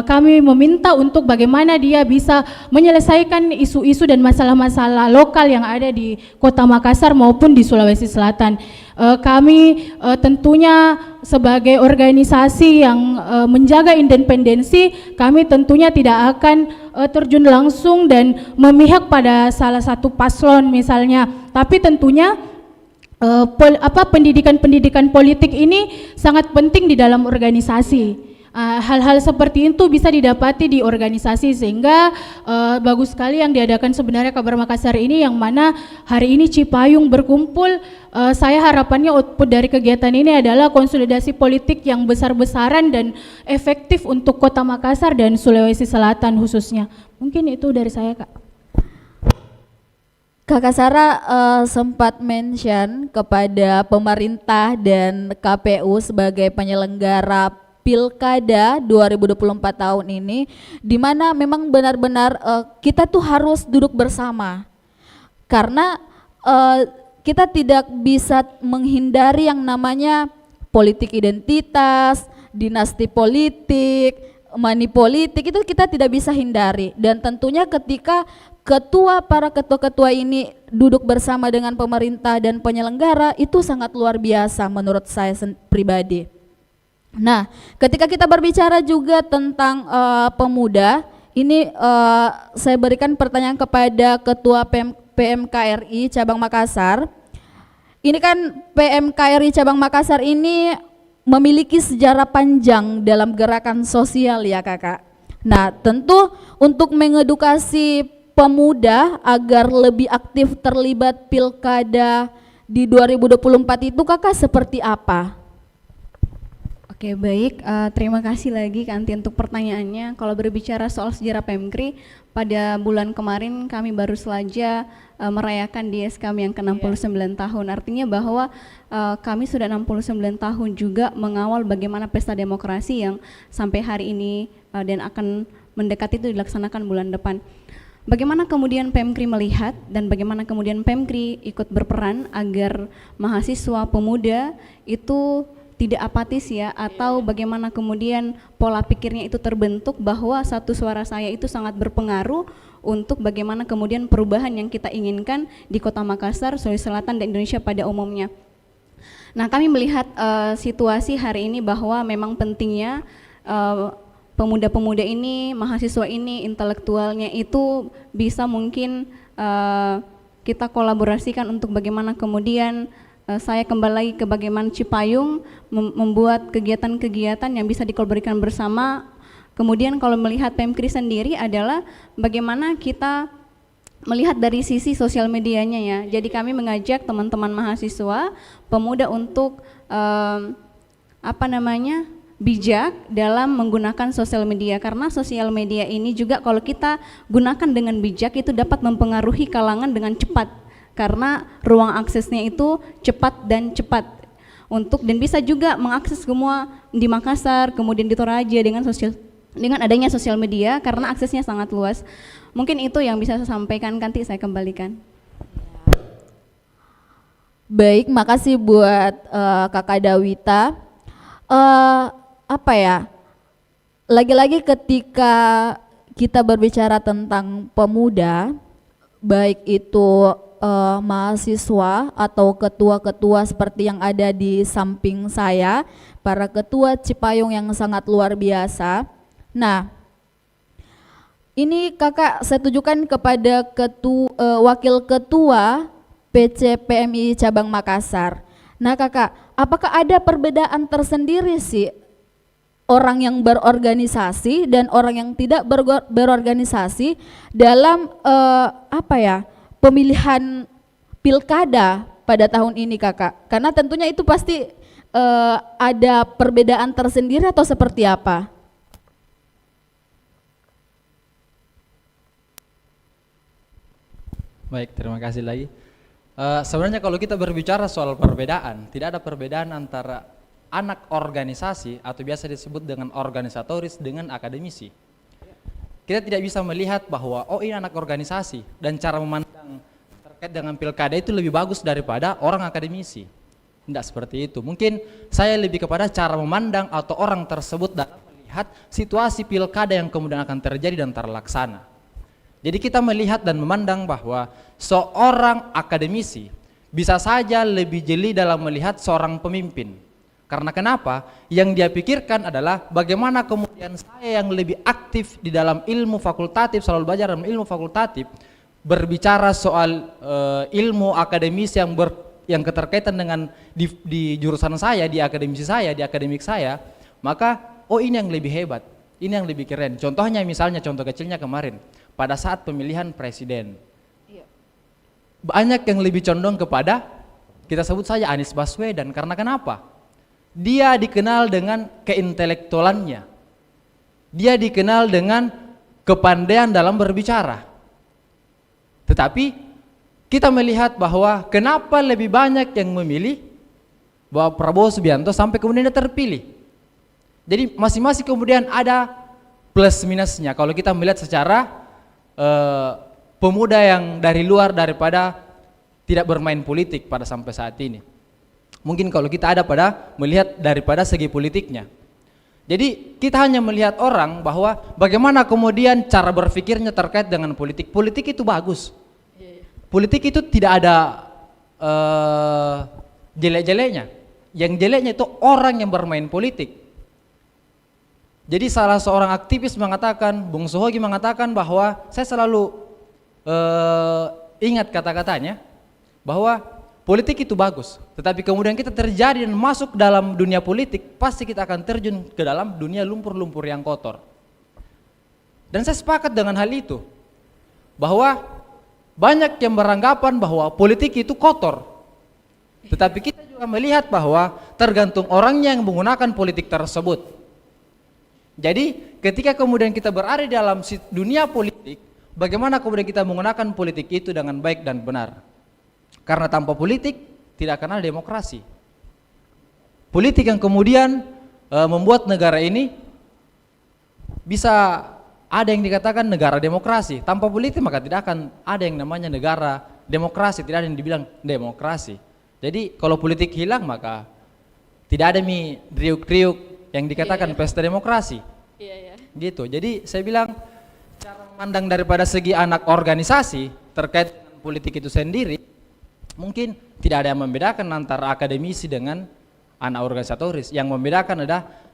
kami meminta untuk bagaimana dia bisa menyelesaikan isu-isu dan masalah-masalah lokal yang ada di Kota Makassar maupun di Sulawesi Selatan. Kami tentunya sebagai organisasi yang menjaga independensi, kami tentunya tidak akan terjun langsung dan memihak pada salah satu paslon misalnya, tapi tentunya pendidikan politik ini sangat penting di dalam organisasi. Hal-hal seperti itu bisa didapati di organisasi, sehingga bagus sekali yang diadakan sebenarnya Kabar Makassar ini, yang mana hari ini Cipayung berkumpul. Saya harapannya output dari kegiatan ini adalah konsolidasi politik yang besar-besaran dan efektif untuk Kota Makassar dan Sulawesi Selatan khususnya. Mungkin itu dari saya, Kak. Kakak Sarah sempat mention kepada pemerintah dan KPU sebagai penyelenggara Pilkada 2024 tahun ini, di mana memang benar-benar kita tuh harus duduk bersama, karena kita tidak bisa menghindari yang namanya politik identitas, dinasti politik, money politik, itu kita tidak bisa hindari. Dan tentunya ketika para ketua-ketua ini duduk bersama dengan pemerintah dan penyelenggara, itu sangat luar biasa menurut saya pribadi. Nah, ketika kita berbicara juga tentang pemuda, ini saya berikan pertanyaan kepada Ketua PMKRI Cabang Makassar. Ini kan PMKRI Cabang Makassar ini memiliki sejarah panjang dalam gerakan sosial ya Kakak. Nah, tentu untuk mengedukasi pemuda agar lebih aktif terlibat pilkada di 2024 itu kakak seperti apa? Oke, baik. Terima kasih lagi Kanti untuk pertanyaannya. Kalau berbicara soal sejarah PEMKRI, pada bulan kemarin kami baru saja merayakan DS kami yang ke-69 tahun. Artinya bahwa kami sudah 69 tahun juga mengawal bagaimana pesta demokrasi yang sampai hari ini dan akan mendekat itu dilaksanakan bulan depan. Bagaimana kemudian PEMKRI melihat dan bagaimana kemudian PEMKRI ikut berperan agar mahasiswa pemuda itu tidak apatis ya, atau bagaimana kemudian pola pikirnya itu terbentuk bahwa satu suara saya itu sangat berpengaruh untuk bagaimana kemudian perubahan yang kita inginkan di Kota Makassar, Sulawesi Selatan dan Indonesia pada umumnya. Nah, kami melihat situasi hari ini bahwa memang pentingnya pemuda-pemuda ini, mahasiswa ini, intelektualnya itu bisa mungkin kita kolaborasikan untuk bagaimana kemudian saya kembali lagi ke bagaimana Cipayung membuat kegiatan-kegiatan yang bisa dikolaborasikan bersama. Kemudian kalau melihat PEMKRI sendiri adalah bagaimana kita melihat dari sisi sosial medianya ya. Jadi kami mengajak teman-teman mahasiswa, pemuda untuk bijak dalam menggunakan sosial media, karena sosial media ini juga kalau kita gunakan dengan bijak itu dapat mempengaruhi kalangan dengan cepat. Karena ruang aksesnya itu cepat dan dan bisa juga mengakses semua di Makassar, kemudian di Toraja dengan adanya sosial media karena aksesnya sangat luas. Mungkin itu yang bisa saya sampaikan, Kanti saya kembalikan. Baik, makasih buat Kakak Dawita. Lagi-lagi ketika kita berbicara tentang pemuda, baik itu mahasiswa atau ketua-ketua seperti yang ada di samping saya, para ketua Cipayung yang sangat luar biasa. Nah, ini kakak saya tujukan kepada wakil ketua PCPMI Cabang Makassar. Nah kakak, apakah ada perbedaan tersendiri sih orang yang berorganisasi dan orang yang tidak berorganisasi dalam pemilihan pilkada pada tahun ini kakak? Karena tentunya itu pasti ada perbedaan tersendiri atau seperti apa? Baik, terima kasih lagi. Sebenarnya kalau kita berbicara soal perbedaan, tidak ada perbedaan antara anak organisasi atau biasa disebut dengan organisatoris dengan akademisi. Kita tidak bisa melihat bahwa ini anak organisasi dan cara memandang terkait dengan pilkada itu lebih bagus daripada orang akademisi. Tidak seperti itu. Mungkin saya lebih kepada cara memandang atau orang tersebut dalam melihat situasi pilkada yang kemudian akan terjadi dan terlaksana. Jadi kita melihat dan memandang bahwa seorang akademisi bisa saja lebih jeli dalam melihat seorang pemimpin. Karena kenapa? Yang dia pikirkan adalah bagaimana kemudian saya yang lebih aktif di dalam ilmu fakultatif, selalu belajar dalam ilmu fakultatif, berbicara soal ilmu akademis yang keterkaitan dengan di jurusan saya, di akademisi saya, di akademik saya, maka ini yang lebih hebat, ini yang lebih keren. Contohnya misalnya, contoh kecilnya kemarin, pada saat pemilihan presiden. Banyak yang lebih condong kepada, kita sebut saja Anies Baswedan, karena kenapa? Dia dikenal dengan keintelektualannya, dia dikenal dengan kepandaian dalam berbicara. Tetapi kita melihat bahwa kenapa lebih banyak yang memilih bahwa Prabowo Subianto sampai kemudian dia terpilih. Jadi masing-masing kemudian ada plus minusnya kalau kita melihat secara pemuda yang dari luar daripada tidak bermain politik pada sampai saat ini. Mungkin kalau kita ada melihat daripada segi politiknya. Jadi kita hanya melihat orang bahwa bagaimana kemudian cara berpikirnya terkait dengan politik. Politik itu bagus. Politik itu tidak ada jelek-jeleknya. Yang jeleknya itu orang yang bermain politik. Jadi salah seorang aktivis mengatakan, Bung Suhogi mengatakan bahwa saya selalu ingat kata-katanya bahwa politik itu bagus, tetapi kemudian kita terjadi dan masuk dalam dunia politik, pasti kita akan terjun ke dalam dunia lumpur-lumpur yang kotor. Dan saya sepakat dengan hal itu, bahwa banyak yang beranggapan bahwa politik itu kotor. Tetapi kita juga melihat bahwa tergantung orangnya yang menggunakan politik tersebut. Jadi ketika kemudian kita berada di dalam dunia politik, bagaimana kemudian kita menggunakan politik itu dengan baik dan benar. Karena tanpa politik tidak akan ada demokrasi. Politik yang kemudian membuat negara ini bisa ada yang dikatakan negara demokrasi. Tanpa politik maka tidak akan ada yang namanya negara demokrasi, tidak ada yang dibilang demokrasi. Jadi kalau politik hilang maka tidak ada riuk-riuk yang dikatakan pesta demokrasi. Gitu. Jadi saya bilang cara memandang daripada segi anak organisasi terkait dengan politik itu sendiri, mungkin tidak ada yang membedakan antara akademisi dengan anak organisatoris. Yang membedakan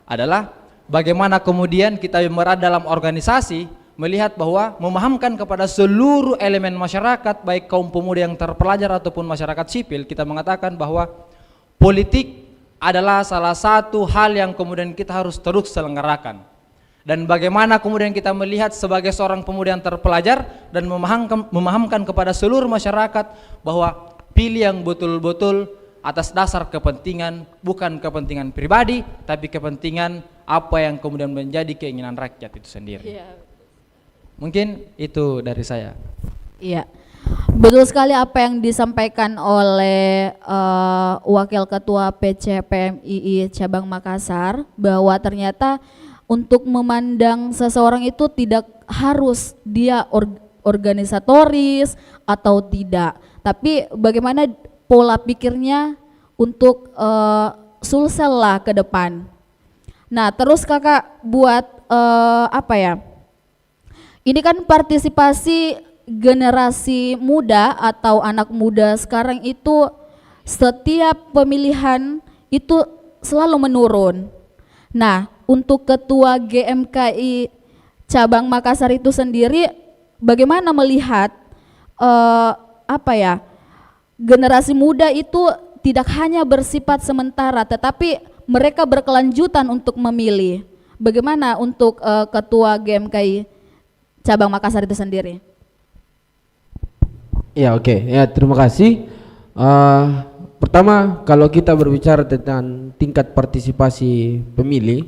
adalah bagaimana kemudian kita berada dalam organisasi, melihat bahwa memahamkan kepada seluruh elemen masyarakat, baik kaum pemuda yang terpelajar ataupun masyarakat sipil, kita mengatakan bahwa politik adalah salah satu hal yang kemudian kita harus terus selenggarakan. Dan bagaimana kemudian kita melihat sebagai seorang pemuda yang terpelajar dan memahamkan kepada seluruh masyarakat bahwa pilih yang betul-betul atas dasar kepentingan, bukan kepentingan pribadi, tapi kepentingan apa yang kemudian menjadi keinginan rakyat itu sendiri. Mungkin itu dari saya. Iya, betul sekali apa yang disampaikan oleh Wakil Ketua PC PMII Cabang Makassar, bahwa ternyata untuk memandang seseorang itu tidak harus dia organisatoris atau tidak, tapi bagaimana pola pikirnya untuk sulsel lah ke depan. Nah terus kakak buat apa ya, ini kan partisipasi generasi muda atau anak muda sekarang itu setiap pemilihan itu selalu menurun. Nah untuk Ketua GMKI Cabang Makassar itu sendiri bagaimana melihat apa ya, generasi muda itu tidak hanya bersifat sementara tetapi mereka berkelanjutan untuk memilih. Bagaimana untuk Ketua GMKI Cabang Makassar itu sendiri? Ya oke, ya terima kasih. Pertama kalau kita berbicara tentang tingkat partisipasi pemilih,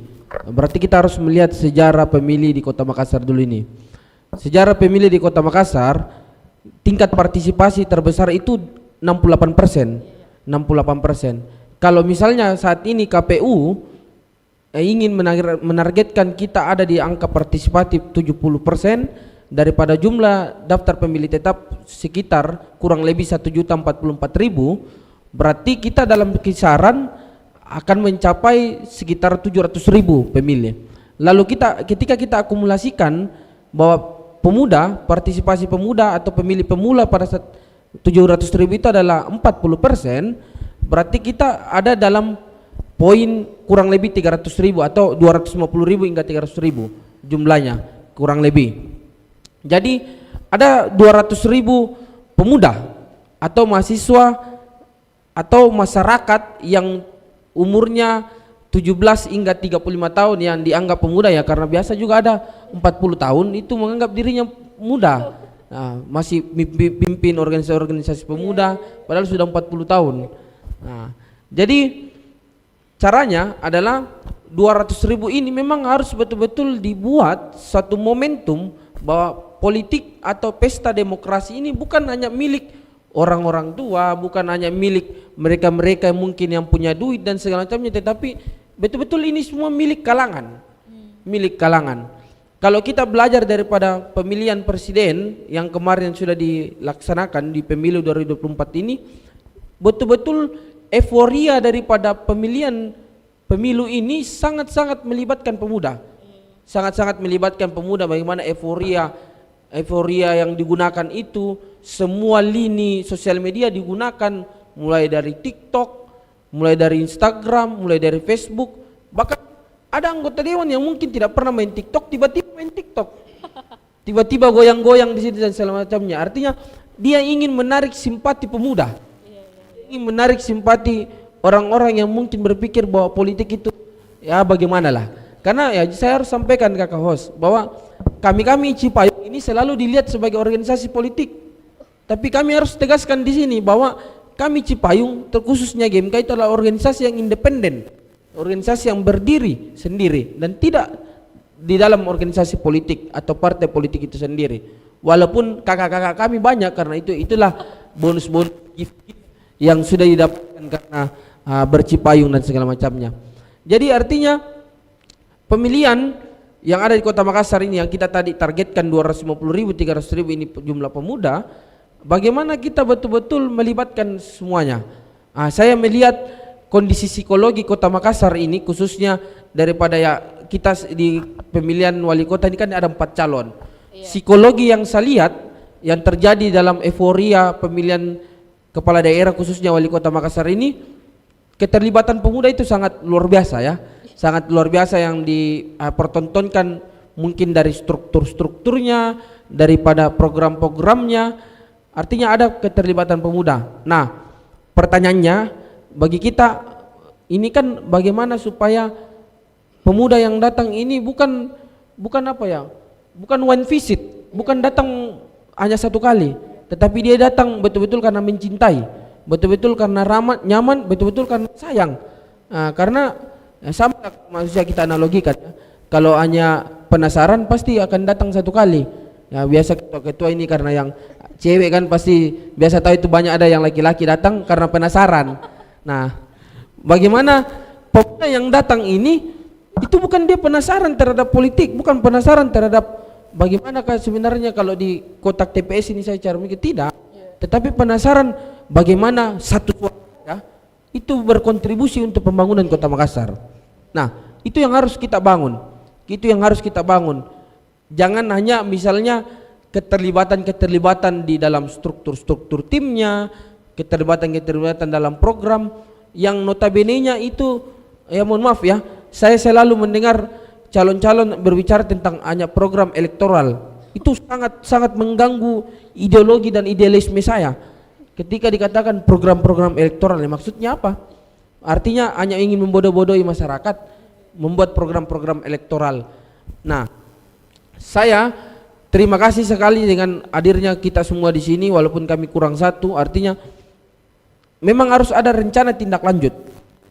berarti kita harus melihat sejarah pemilih di Kota Makassar dulu ini. Sejarah pemilih di Kota Makassar, tingkat partisipasi terbesar itu 68%. 68%. Kalau misalnya saat ini KPU ingin menargetkan kita ada di angka partisipatif 70% daripada jumlah daftar pemilih tetap sekitar kurang lebih 1.044.000, berarti kita dalam kisaran akan mencapai sekitar 700.000 pemilih. Lalu ketika kita akumulasikan bahwa pemuda, partisipasi pemuda atau pemilih pemula pada saat 700.000 itu adalah 40%, berarti kita ada dalam poin kurang lebih 300.000 atau 250.000 hingga 300.000 jumlahnya kurang lebih. Jadi ada 200.000 pemuda atau mahasiswa atau masyarakat yang umurnya 17 hingga 35 tahun yang dianggap pemuda, ya karena biasa juga ada 40 tahun itu menganggap dirinya muda. Nah, masih pimpin organisasi pemuda padahal sudah 40 tahun. Nah, jadi caranya adalah 200.000 ini memang harus betul-betul dibuat satu momentum bahwa politik atau pesta demokrasi ini bukan hanya milik orang-orang tua, bukan hanya milik mereka-mereka yang mungkin yang punya duit dan segala macamnya, tetapi betul-betul ini semua milik kalangan. Milik kalangan. Kalau kita belajar daripada pemilihan presiden yang kemarin sudah dilaksanakan di pemilu 2024 ini, betul-betul euforia daripada pemilu ini sangat-sangat melibatkan pemuda. Sangat-sangat melibatkan pemuda, bagaimana euforia yang digunakan itu, semua lini sosial media digunakan, mulai dari TikTok, mulai dari Instagram, mulai dari Facebook. Bahkan ada anggota dewan yang mungkin tidak pernah main TikTok, tiba-tiba main TikTok, tiba-tiba goyang-goyang di situ dan segala macamnya. Artinya dia ingin menarik simpati pemuda, ingin menarik simpati orang-orang yang mungkin berpikir bahwa politik itu ya bagaimanalah. Karena ya saya harus sampaikan kakak host bahwa kami Cipayung ini selalu dilihat sebagai organisasi politik. Tapi kami harus tegaskan di sini bahwa kami Cipayung, terkhususnya GMK itu adalah organisasi yang independen, organisasi yang berdiri sendiri dan tidak di dalam organisasi politik atau partai politik itu sendiri. Walaupun kakak-kakak kami banyak, karena itulah bonus-bonus gift yang sudah didapatkan karena bercipayung dan segala macamnya. Jadi artinya pemilihan yang ada di Kota Makassar ini yang kita tadi targetkan 250.000, 300.000 ini jumlah pemuda, bagaimana kita betul-betul melibatkan semuanya. Saya melihat kondisi psikologi Kota Makassar ini, khususnya daripada ya kita di pemilihan wali kota ini kan ada 4 calon. Psikologi yang saya lihat yang terjadi dalam euforia pemilihan kepala daerah khususnya wali kota Makassar ini, keterlibatan pemuda itu sangat luar biasa ya, sangat luar biasa yang dipertontonkan mungkin dari struktur-strukturnya, daripada program-programnya, artinya ada keterlibatan pemuda. Nah, pertanyaannya bagi kita ini kan bagaimana supaya pemuda yang datang ini bukan apa ya, bukan one visit, bukan datang hanya satu kali, tetapi dia datang betul-betul karena mencintai, betul-betul karena ramah, nyaman, betul-betul karena sayang. Karena sama manusia kita analogikan ya, kalau hanya penasaran pasti akan datang satu kali. Ya biasa ketua-ketua ini karena yang cewek kan pasti biasa tahu itu banyak, ada yang laki-laki datang karena penasaran. Nah, bagaimana pemuda yang datang ini itu bukan dia penasaran terhadap politik, bukan penasaran terhadap bagaimana sebenarnya kalau di kotak TPS ini saya cara mikir, tidak, tetapi penasaran bagaimana satu suara ya, itu berkontribusi untuk pembangunan Kota Makassar. Nah, itu yang harus kita bangun, itu yang harus kita bangun. Jangan hanya misalnya keterlibatan di dalam struktur-struktur timnya, keterlibatan dalam program yang notabene-nya itu, ya mohon maaf ya, saya selalu mendengar calon-calon berbicara tentang hanya program elektoral. Itu sangat mengganggu ideologi dan idealisme saya. Ketika dikatakan program-program elektoral, maksudnya apa? Artinya hanya ingin membodoh-bodohi masyarakat, membuat program-program elektoral. Nah, saya terima kasih sekali dengan hadirnya kita semua di sini, walaupun kami kurang satu. Artinya memang harus ada rencana tindak lanjut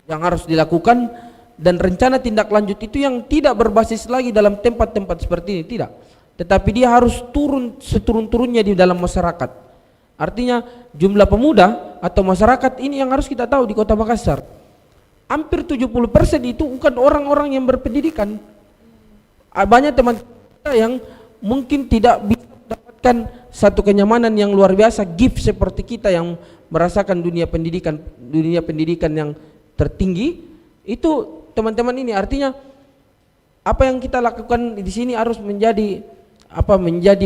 yang harus dilakukan, dan rencana tindak lanjut itu yang tidak berbasis lagi dalam tempat-tempat seperti ini, tidak, tetapi dia harus turun seturun-turunnya di dalam masyarakat. Artinya jumlah pemuda atau masyarakat ini yang harus kita tahu di Kota Makassar, hampir 70% itu bukan orang-orang yang berpendidikan. Banyak teman kita yang mungkin tidak bisa mendapatkan satu kenyamanan yang luar biasa, gift seperti kita yang merasakan dunia pendidikan yang tertinggi. Itu teman-teman ini artinya apa yang kita lakukan di sini harus menjadi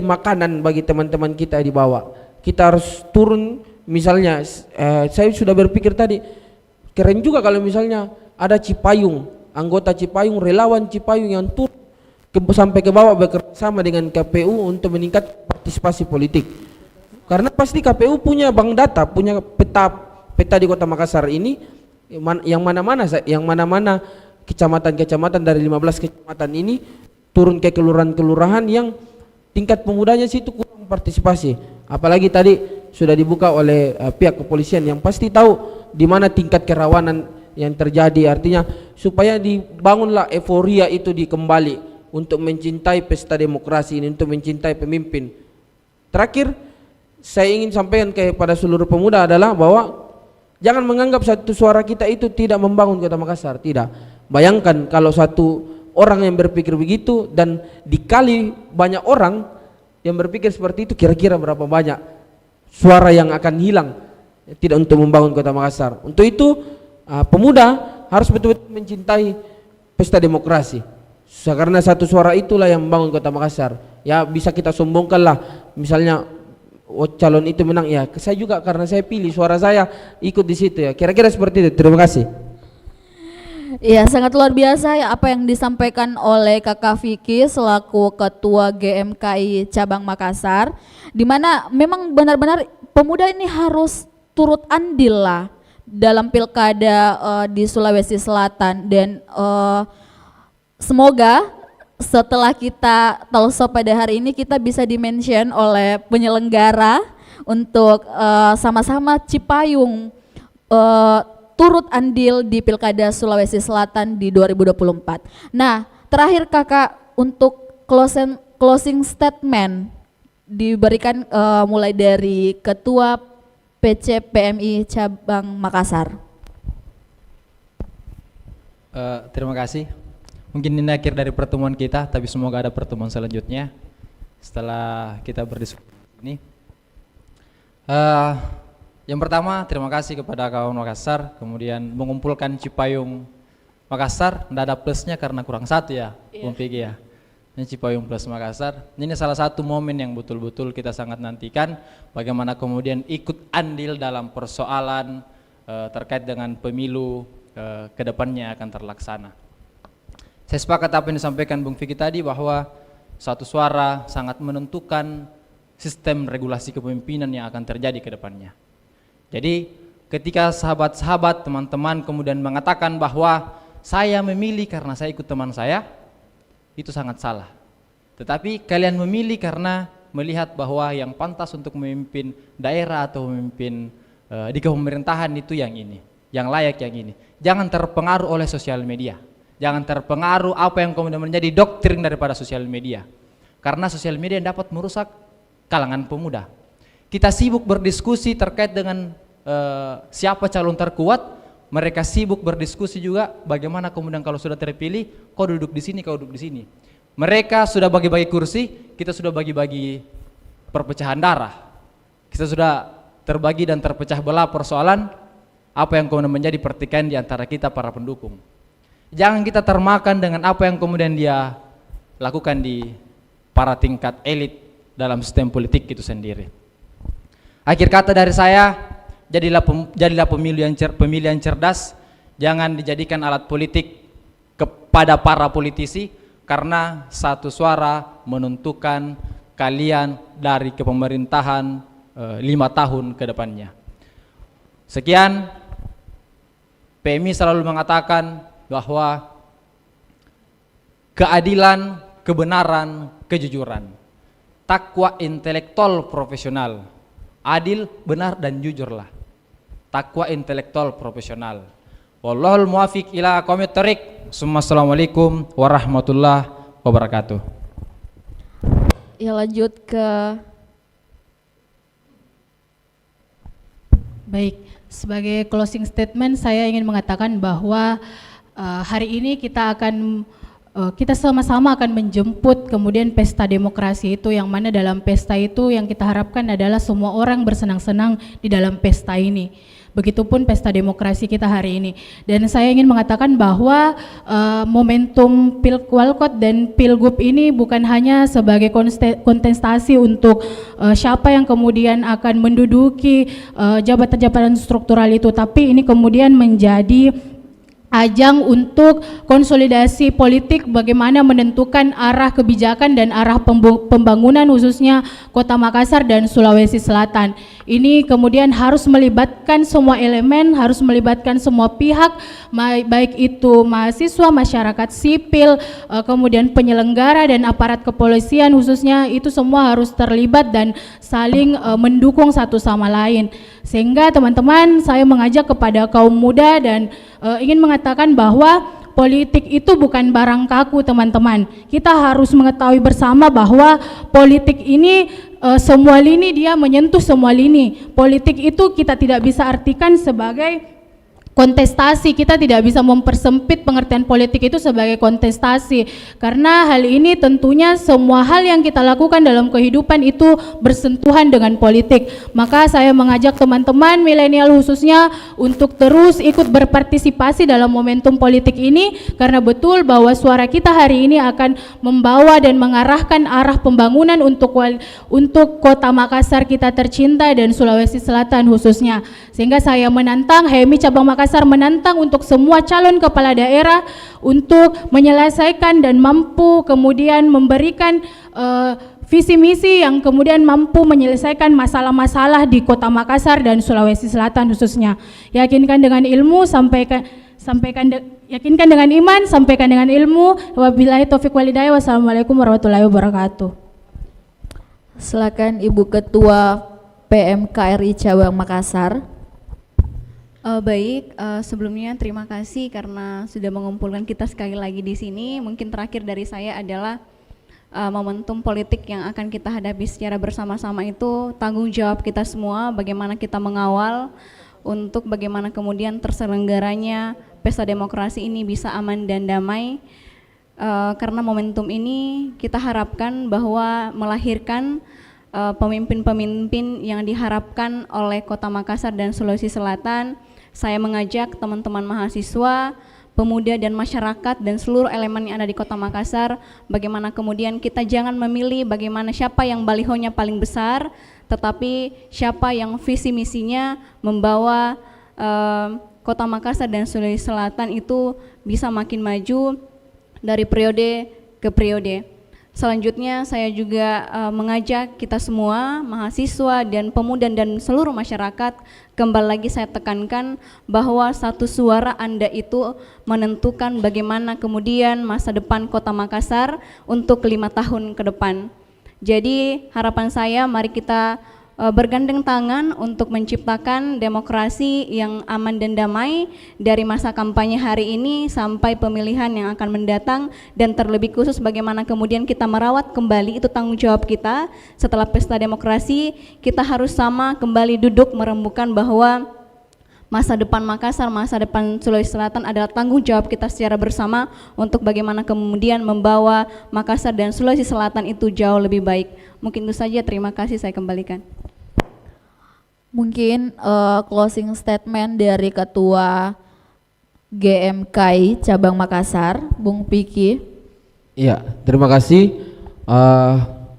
makanan bagi teman-teman kita di bawah. Kita harus turun, misalnya saya sudah berpikir tadi, keren juga kalau misalnya ada Cipayung, anggota Cipayung, relawan Cipayung yang turun sampai ke bawah bekerjasama dengan KPU untuk meningkatkan partisipasi politik. Karena pasti KPU punya bank data, punya peta di Kota Makassar ini, yang mana-mana kecamatan-kecamatan dari 15 kecamatan ini turun ke kelurahan-kelurahan yang tingkat pemudanya situ kurang partisipasi. Apalagi tadi sudah dibuka oleh pihak kepolisian yang pasti tahu di mana tingkat kerawanan yang terjadi. Artinya supaya dibangunlah euforia itu kembali untuk mencintai pesta demokrasi ini, untuk mencintai pemimpin. Terakhir saya ingin sampaikan kepada seluruh pemuda adalah bahwa jangan menganggap satu suara kita itu tidak membangun Kota Makassar, tidak. Bayangkan kalau satu orang yang berpikir begitu dan dikali banyak orang yang berpikir seperti itu, kira-kira berapa banyak suara yang akan hilang tidak untuk membangun Kota Makassar. Untuk itu pemuda harus betul-betul mencintai pesta demokrasi, karena satu suara itulah yang membangun Kota Makassar. Ya bisa kita sombongkan lah, misalnya calon itu menang, ya saya juga karena saya pilih, suara saya ikut di situ, ya kira-kira seperti itu. Terima kasih. Ya, sangat luar biasa ya apa yang disampaikan oleh Kakak Vicky selaku Ketua GMKI Cabang Makassar, di mana memang benar-benar pemuda ini harus turut andil lah dalam pilkada di Sulawesi Selatan, dan semoga setelah kita talkshow pada hari ini kita bisa dimention oleh penyelenggara untuk sama-sama Cipayung turut andil di Pilkada Sulawesi Selatan di 2024. Nah, terakhir Kakak untuk closing statement diberikan mulai dari Ketua PC PMI Cabang Makassar. Terima kasih. Mungkin ini akhir dari pertemuan kita, tapi semoga ada pertemuan selanjutnya setelah kita berdiskusi ini. Yang pertama, terima kasih kepada kawan Makassar, kemudian mengumpulkan Cipayung Makassar. Tidak ada plusnya karena kurang satu ya, Bung Pigi ya. Ini Cipayung plus Makassar. Ini salah satu momen yang betul-betul kita sangat nantikan, bagaimana kemudian ikut andil dalam persoalan terkait dengan pemilu kedepannya akan terlaksana. Saya sepakat apa yang disampaikan Bung Vicky tadi, bahwa satu suara sangat menentukan sistem regulasi kepemimpinan yang akan terjadi ke depannya. Jadi ketika sahabat-sahabat, teman-teman kemudian mengatakan bahwa saya memilih karena saya ikut teman saya, itu sangat salah. Tetapi kalian memilih karena melihat bahwa yang pantas untuk memimpin daerah atau memimpin di pemerintahan itu yang ini, yang layak yang ini. Jangan terpengaruh oleh sosial media. Jangan terpengaruh apa yang kemudian menjadi doktrin daripada sosial media. Karena sosial media yang dapat merusak kalangan pemuda. Kita sibuk berdiskusi terkait dengan siapa calon terkuat, mereka sibuk berdiskusi juga bagaimana kemudian kalau sudah terpilih, kau duduk di sini, kau duduk di sini. Mereka sudah bagi-bagi kursi, kita sudah bagi-bagi perpecahan darah. Kita sudah terbagi dan terpecah belah persoalan apa yang kemudian menjadi pertikaian di antara kita para pendukung. Jangan kita termakan dengan apa yang kemudian dia lakukan di para tingkat elit dalam sistem politik itu sendiri. Akhir kata dari saya, jadilah pemilih yang cerdas, jangan dijadikan alat politik kepada para politisi, karena satu suara menentukan kalian dari kepemerintahan 5 tahun ke depannya. Sekian, PMI selalu mengatakan bahwa keadilan, kebenaran, kejujuran, takwa intelektual profesional, adil, benar dan jujurlah. Takwa intelektual profesional. Wallahul muwafiq ila aqwamit thoriq. Assalamualaikum warahmatullahi wabarakatuh. Ya, lanjut ke Baik, sebagai closing statement saya ingin mengatakan bahwa hari ini kita sama-sama akan menjemput kemudian pesta demokrasi itu, yang mana dalam pesta itu yang kita harapkan adalah semua orang bersenang-senang di dalam pesta ini. Begitupun pesta demokrasi kita hari ini. Dan saya ingin mengatakan bahwa momentum Pilkwalkot dan Pilgub ini bukan hanya sebagai kontestasi untuk siapa yang kemudian akan menduduki jabatan-jabatan struktural itu, tapi ini kemudian menjadi ajang untuk konsolidasi politik, bagaimana menentukan arah kebijakan dan arah pembangunan khususnya Kota Makassar dan Sulawesi Selatan. Ini kemudian harus melibatkan semua elemen, harus melibatkan semua pihak, baik itu mahasiswa, masyarakat sipil, kemudian penyelenggara dan aparat kepolisian khususnya, itu semua harus terlibat dan saling mendukung satu sama lain. Sehingga teman-teman, saya mengajak kepada kaum muda dan ingin mengatakan bahwa politik itu bukan barang kaku, teman-teman. Kita harus mengetahui bersama bahwa politik ini semua lini, dia menyentuh semua lini. Politik itu kita tidak bisa artikan sebagai kontestasi, kita tidak bisa mempersempit pengertian politik itu sebagai kontestasi, karena hal ini tentunya semua hal yang kita lakukan dalam kehidupan itu bersentuhan dengan politik. Maka saya mengajak teman-teman milenial khususnya untuk terus ikut berpartisipasi dalam momentum politik ini, karena betul bahwa suara kita hari ini akan membawa dan mengarahkan arah pembangunan untuk Kota Makassar kita tercinta dan Sulawesi Selatan khususnya. Sehingga saya menantang, HMI Cabang Makassar menantang untuk semua calon kepala daerah untuk menyelesaikan dan mampu kemudian memberikan visi misi yang kemudian mampu menyelesaikan masalah-masalah di Kota Makassar dan Sulawesi Selatan khususnya. Yakinkan dengan ilmu, yakinkan dengan iman, sampaikan dengan ilmu. Wabillahi taufiq walhidayah. Wassalamualaikum warahmatullahi wabarakatuh. Silakan Ibu Ketua PMKRI Cabang Makassar. Baik, sebelumnya terima kasih karena sudah mengumpulkan kita sekali lagi di sini. Mungkin terakhir dari saya adalah momentum politik yang akan kita hadapi secara bersama-sama itu tanggung jawab kita semua, bagaimana kita mengawal untuk bagaimana kemudian terselenggaranya pesta demokrasi ini bisa aman dan damai. Karena momentum ini kita harapkan bahwa melahirkan pemimpin-pemimpin yang diharapkan oleh Kota Makassar dan Sulawesi Selatan. Saya mengajak teman-teman mahasiswa, pemuda dan masyarakat dan seluruh elemen yang ada di Kota Makassar, bagaimana kemudian kita jangan memilih bagaimana siapa yang balihonya paling besar, tetapi siapa yang visi misinya membawa Kota Makassar dan Sulawesi Selatan itu bisa makin maju dari periode ke periode. Selanjutnya saya juga mengajak kita semua, mahasiswa dan pemuda dan seluruh masyarakat, kembali lagi saya tekankan bahwa satu suara Anda itu menentukan bagaimana kemudian masa depan Kota Makassar untuk 5 tahun ke depan. Jadi harapan saya mari kita bergandeng tangan untuk menciptakan demokrasi yang aman dan damai dari masa kampanye hari ini sampai pemilihan yang akan mendatang, dan terlebih khusus bagaimana kemudian kita merawat kembali, itu tanggung jawab kita setelah pesta demokrasi. Kita harus sama kembali duduk merembukan bahwa masa depan Makassar, masa depan Sulawesi Selatan adalah tanggung jawab kita secara bersama untuk bagaimana kemudian membawa Makassar dan Sulawesi Selatan itu jauh lebih baik. Mungkin itu saja, terima kasih, saya kembalikan. Mungkin closing statement dari Ketua GMKI Cabang Makassar, Bung Piki. Iya, terima kasih.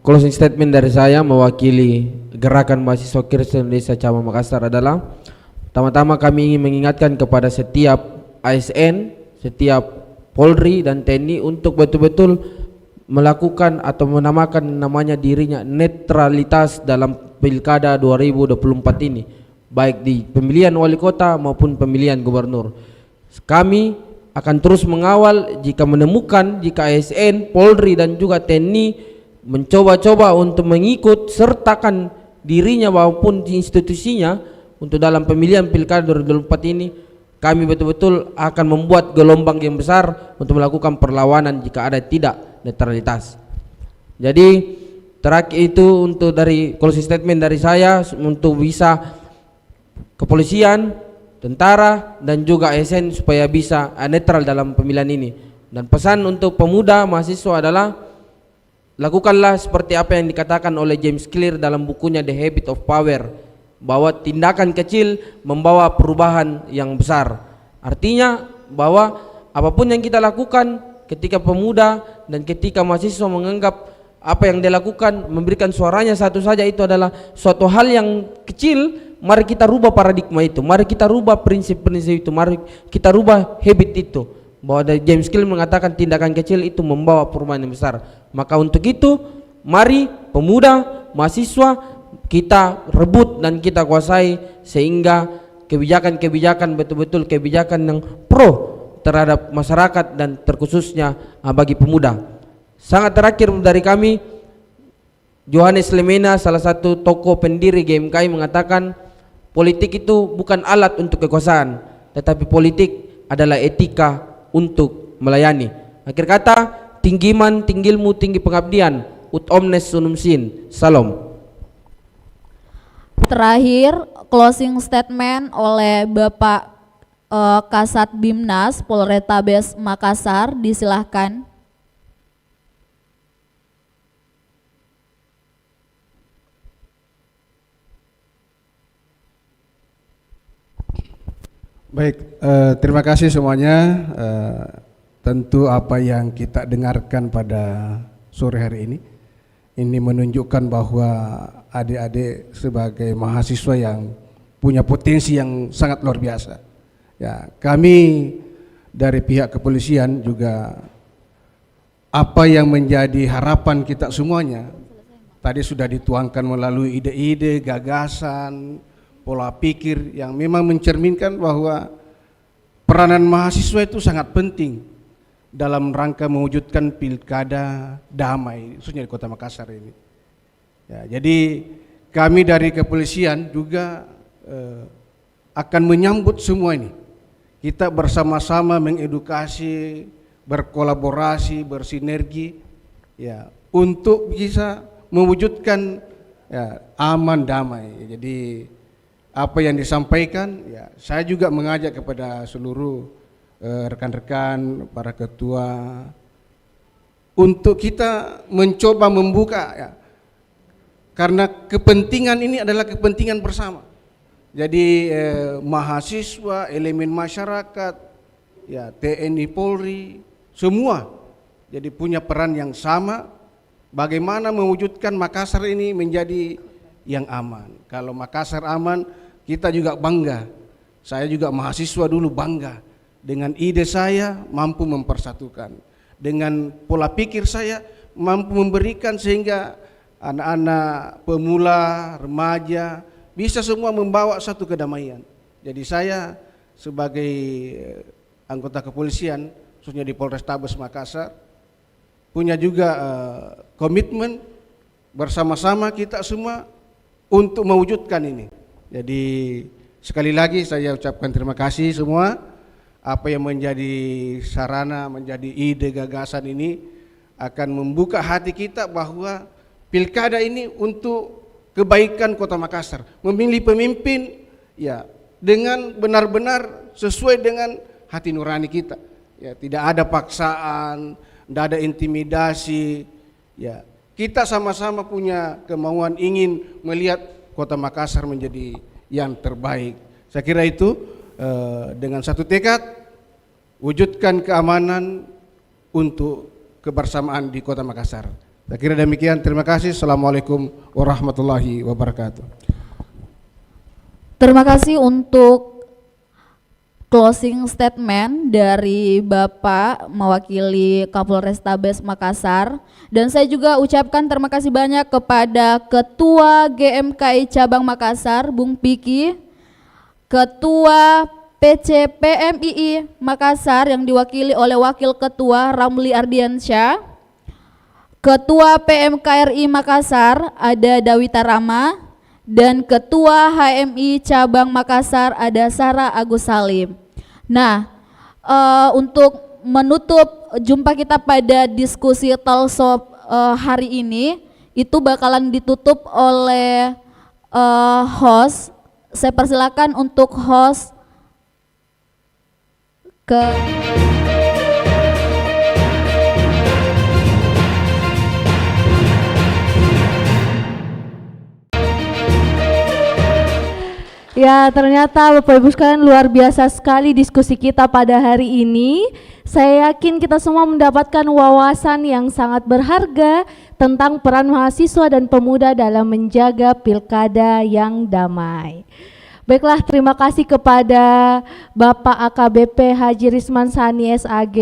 Closing statement dari saya mewakili Gerakan Mahasiswa Kristen Indonesia Cabang Makassar adalah, pertama-tama kami ingin mengingatkan kepada setiap ASN, setiap Polri dan TNI untuk betul-betul melakukan atau menamakan namanya dirinya netralitas dalam Pilkada 2024 ini, baik di pemilihan wali kota maupun pemilihan gubernur. Kami akan terus mengawal jika menemukan jika ASN, Polri dan juga TNI mencoba-coba untuk mengikut sertakan dirinya maupun institusinya untuk dalam pemilihan Pilkada 2024 ini. Kami betul-betul akan membuat gelombang yang besar untuk melakukan perlawanan jika ada tidak netralitas. Jadi terakhir itu untuk dari closing statement dari saya, untuk bisa kepolisian, tentara dan juga ASN supaya bisa netral dalam pemilihan ini. Dan pesan untuk pemuda mahasiswa adalah lakukanlah seperti apa yang dikatakan oleh James Clear dalam bukunya The Habit of Power, bahwa tindakan kecil membawa perubahan yang besar. Artinya bahwa apapun yang kita lakukan ketika pemuda dan ketika mahasiswa menganggap apa yang dia lakukan memberikan suaranya satu saja itu adalah suatu hal yang kecil, mari kita rubah paradigma itu, mari kita rubah prinsip-prinsip itu, mari kita rubah habit itu, bahwa James Clear mengatakan tindakan kecil itu membawa perubahan yang besar. Maka untuk itu mari pemuda mahasiswa kita rebut dan kita kuasai sehingga kebijakan-kebijakan betul-betul kebijakan yang pro terhadap masyarakat dan terkhususnya bagi pemuda. Sangat terakhir dari kami, Johannes Lemena, salah satu tokoh pendiri GMKI, mengatakan politik itu bukan alat untuk kekuasaan, tetapi politik adalah etika untuk melayani. Akhir kata, tinggi iman, tinggi ilmu, tinggi pengabdian, ut omnes sunum sin. Salam. Terakhir closing statement oleh Bapak Kasat Bimnas Polrestabes Makassar, disilahkan. Baik, terima kasih semuanya. Tentu apa yang kita dengarkan pada sore hari ini menunjukkan bahwa adik-adik sebagai mahasiswa yang punya potensi yang sangat luar biasa. Ya, kami dari pihak kepolisian juga apa yang menjadi harapan kita semuanya tadi sudah dituangkan melalui ide-ide, gagasan, pola pikir yang memang mencerminkan bahwa peranan mahasiswa itu sangat penting dalam rangka mewujudkan pilkada damai, khususnya di Kota Makassar ini. Ya, jadi kami dari kepolisian juga akan menyambut semua ini. Kita bersama-sama mengedukasi, berkolaborasi, bersinergi, ya, untuk bisa mewujudkan ya, aman damai. Jadi apa yang disampaikan, ya, saya juga mengajak kepada seluruh rekan-rekan, para ketua, untuk kita mencoba membuka, ya, karena kepentingan ini adalah kepentingan bersama. Jadi mahasiswa, elemen masyarakat, ya, TNI, Polri, semua jadi punya peran yang sama. Bagaimana mewujudkan Makassar ini menjadi yang aman. Kalau Makassar aman, kita juga bangga. Saya juga mahasiswa dulu bangga dengan ide saya mampu mempersatukan, dengan pola pikir saya mampu memberikan sehingga anak-anak, pemula, remaja bisa semua membawa satu kedamaian. Jadi saya sebagai anggota kepolisian, khususnya di Polrestabes Makassar, punya juga komitmen bersama-sama kita semua untuk mewujudkan ini. Jadi sekali lagi saya ucapkan terima kasih semua. Apa yang menjadi sarana, menjadi ide, gagasan ini akan membuka hati kita bahwa pilkada ini untuk kebaikan Kota Makassar, memilih pemimpin ya dengan benar-benar sesuai dengan hati nurani kita. Ya, tidak ada paksaan, tidak ada intimidasi. Ya, kita sama-sama punya kemauan ingin melihat Kota Makassar menjadi yang terbaik. Saya kira itu dengan satu tekad wujudkan keamanan untuk kebersamaan di Kota Makassar. Saya kira demikian, terima kasih. Assalamualaikum warahmatullahi wabarakatuh. Terima kasih untuk closing statement dari Bapak mewakili Kapolrestabes Makassar. Dan saya juga ucapkan terima kasih banyak kepada Ketua GMKI Cabang Makassar, Bung Piki, Ketua PCPMII Makassar yang diwakili oleh Wakil Ketua Ramli Ardiansyah, Ketua PMKRI Makassar ada Dawita Rama, dan Ketua HMI Cabang Makassar ada Sarah Agus Salim. Nah, untuk menutup jumpa kita pada diskusi talkshow hari ini, itu bakalan ditutup oleh host. Saya persilakan untuk host ke Ya, ternyata Bapak Ibu sekalian luar biasa sekali diskusi kita pada hari ini. Saya yakin kita semua mendapatkan wawasan yang sangat berharga tentang peran mahasiswa dan pemuda dalam menjaga pilkada yang damai. Baiklah, terima kasih kepada Bapak AKBP Haji Risman Sani SAG,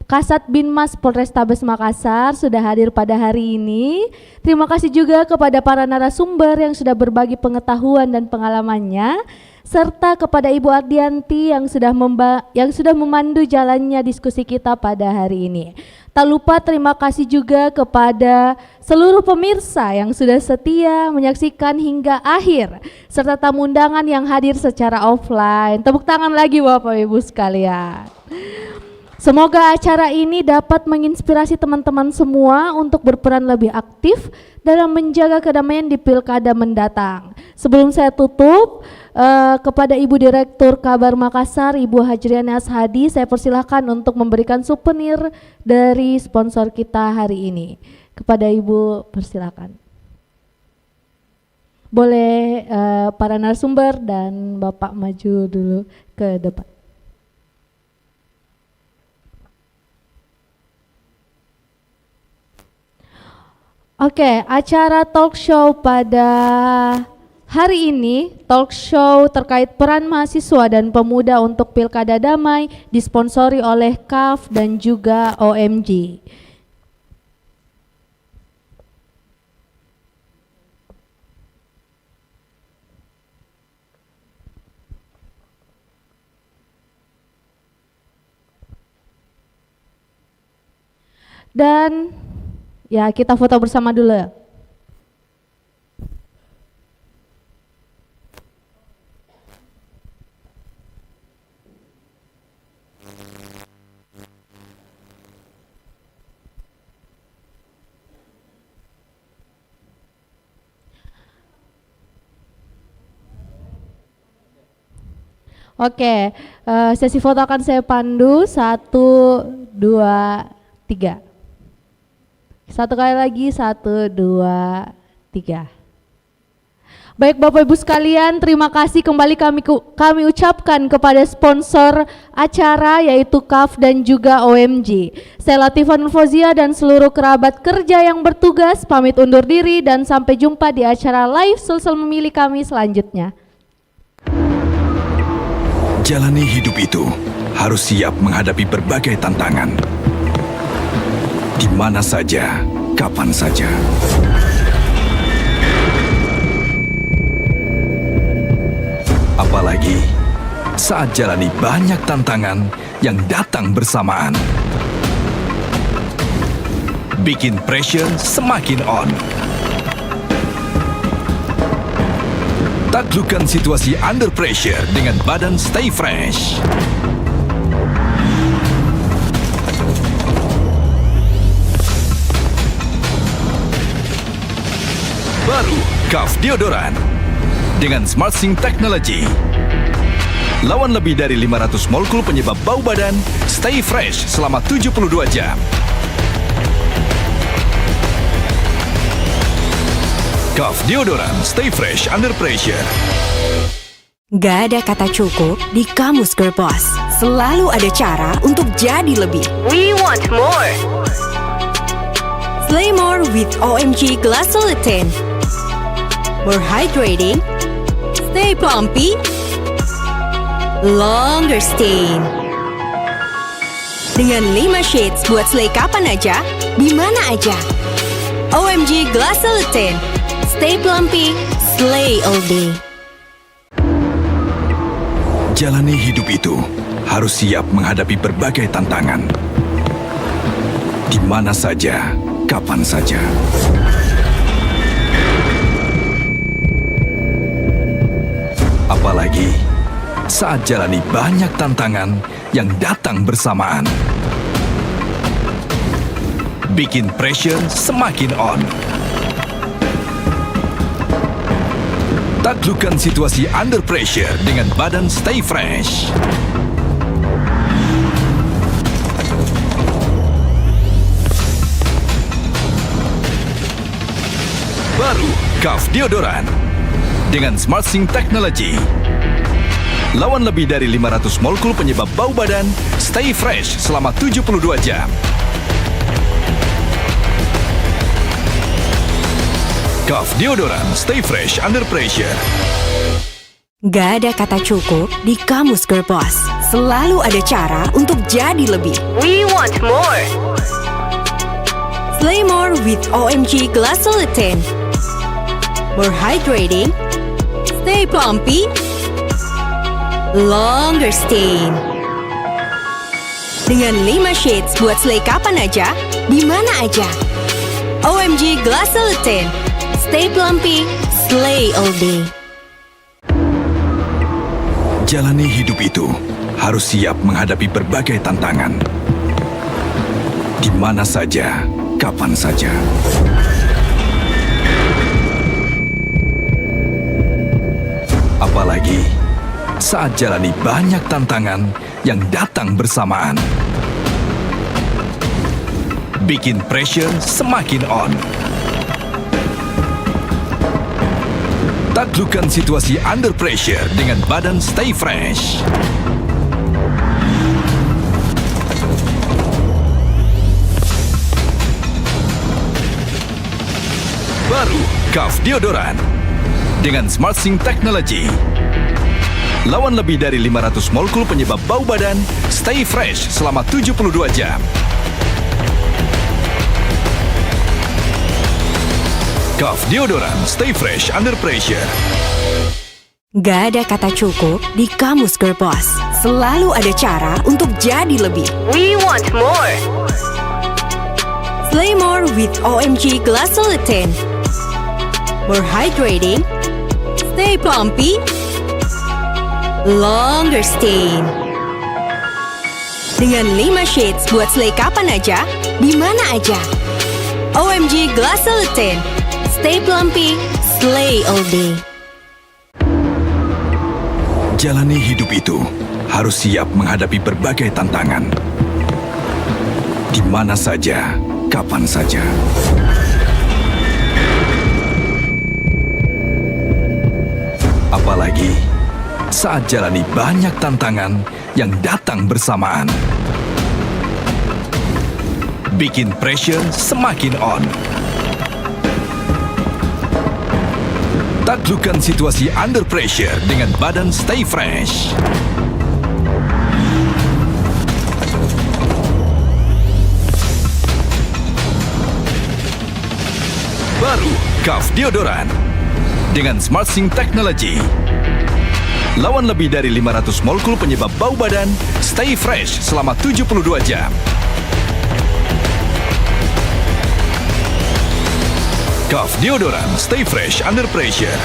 Kasat Binmas Polrestabes Makassar sudah hadir pada hari ini. Terima kasih juga kepada para narasumber yang sudah berbagi pengetahuan dan pengalamannya, serta kepada Ibu Ardianti yang sudah memandu jalannya diskusi kita pada hari ini. Tak lupa terima kasih juga kepada seluruh pemirsa yang sudah setia menyaksikan hingga akhir, serta tamu undangan yang hadir secara offline. Tepuk tangan lagi Bapak Ibu sekalian. Semoga acara ini dapat menginspirasi teman-teman semua untuk berperan lebih aktif dalam menjaga kedamaian di pilkada mendatang. Sebelum saya tutup, kepada Ibu Direktur Kabar Makassar, Ibu Hajriani Ashadi, saya persilahkan untuk memberikan souvenir dari sponsor kita hari ini. Kepada Ibu, persilakan. Boleh para narasumber dan Bapak maju dulu ke depan. Oke, acara talk show pada hari ini, talk show terkait peran mahasiswa dan pemuda untuk Pilkada Damai disponsori oleh KAF dan juga OMG. Dan ya kita foto bersama dulu ya. Oke, sesi foto akan saya pandu 1, 2, 3. Satu kali lagi 1, 2, 3. Baik Bapak Ibu sekalian, terima kasih kembali kami ucapkan kepada sponsor acara yaitu KAF dan juga OMG. Saya Latifah Nur Fauzia dan seluruh kerabat kerja yang bertugas pamit undur diri dan sampai jumpa di acara live Sulsel Memilih kami selanjutnya. Jalani hidup itu harus siap menghadapi berbagai tantangan. Di mana saja, kapan saja. Apalagi saat jalani banyak tantangan yang datang bersamaan. Bikin pressure semakin on. Taklukkan situasi under pressure dengan badan Stay Fresh. Baru KAF Deodoran dengan SmartSync Technology. Lawan lebih dari 500 molekul penyebab bau badan, Stay Fresh selama 72 jam. KAF Deodoran, Stay Fresh Under Pressure. Gak ada kata cukup di Kamus Girl Boss. Selalu ada cara untuk jadi lebih. We want more. Slay more with OMG Glycerin. More hydrating. Stay plumpy. Longer stain. Dengan 5 shades buat slay kapan aja, di mana aja. OMG Glycerin. Stay plumpy, slay all day. Jalani hidup itu harus siap menghadapi berbagai tantangan. Di mana saja, kapan saja. Apalagi saat jalani banyak tantangan yang datang bersamaan. Bikin pressure semakin on. Taklukkan situasi under pressure dengan badan Stay Fresh. Baru KAF Deodoran dengan SmartSync Technology. Lawan lebih dari 500 molekul penyebab bau badan, Stay Fresh selama 72 jam. KAF Deodoran, Stay Fresh Under Pressure. Gak ada kata cukup di Kamus Girl Boss. Selalu ada cara untuk jadi lebih. We want more. Slay more with OMG Glycerin. More hydrating. Stay plumpy. Longer stain. Dengan 5 shades buat slay kapan aja, di mana aja. OMG Glycerin. Stay plumpy, slay all day. Jalani hidup itu harus siap menghadapi berbagai tantangan. Di mana saja, kapan saja. Apalagi saat jalani banyak tantangan yang datang bersamaan. Bikin pressure semakin on. Taklukkan situasi under pressure dengan badan Stay Fresh. Baru KAF Deodoran dengan SmartSync Technology. Lawan lebih dari 500 molekul penyebab bau badan, Stay Fresh selama 72 jam. KAF Deodoran, Stay Fresh Under Pressure. Gak ada kata cukup di Kamus Girl Boss. Selalu ada cara untuk jadi lebih. We want more. Slay more with OMG Glycerin. More hydrating, stay plumpy, longer stain. Dengan 5 shades buat slay kapan aja, di mana aja. OMG Glycerin. Stay plumpy, slay all day. Jalani hidup itu harus siap menghadapi berbagai tantangan. Di mana saja, kapan saja. Apalagi saat jalani banyak tantangan yang datang bersamaan. Bikin pressure semakin on. Taklukkan situasi under pressure dengan badan Stay Fresh. Baru Kaf Deodoran dengan SmartSync Technology. Lawan lebih dari 500 molekul penyebab bau badan, Stay Fresh selama 72 jam. Kaf Deodoran, Stay Fresh Under Pressure.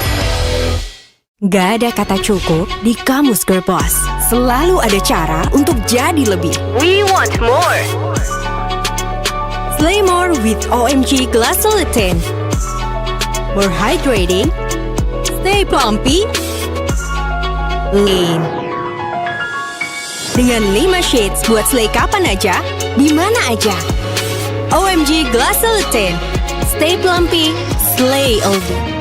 Gak ada kata cukup di Kamus Girl Boss. Selalu ada cara untuk jadi lebih. We want more. Slay more with OMG Glycerin. More hydrating, stay plumpy, lean. Dengan 5 shades buat slay kapan aja, di mana aja. OMG Glycerin. Stay plumpy, slay all day.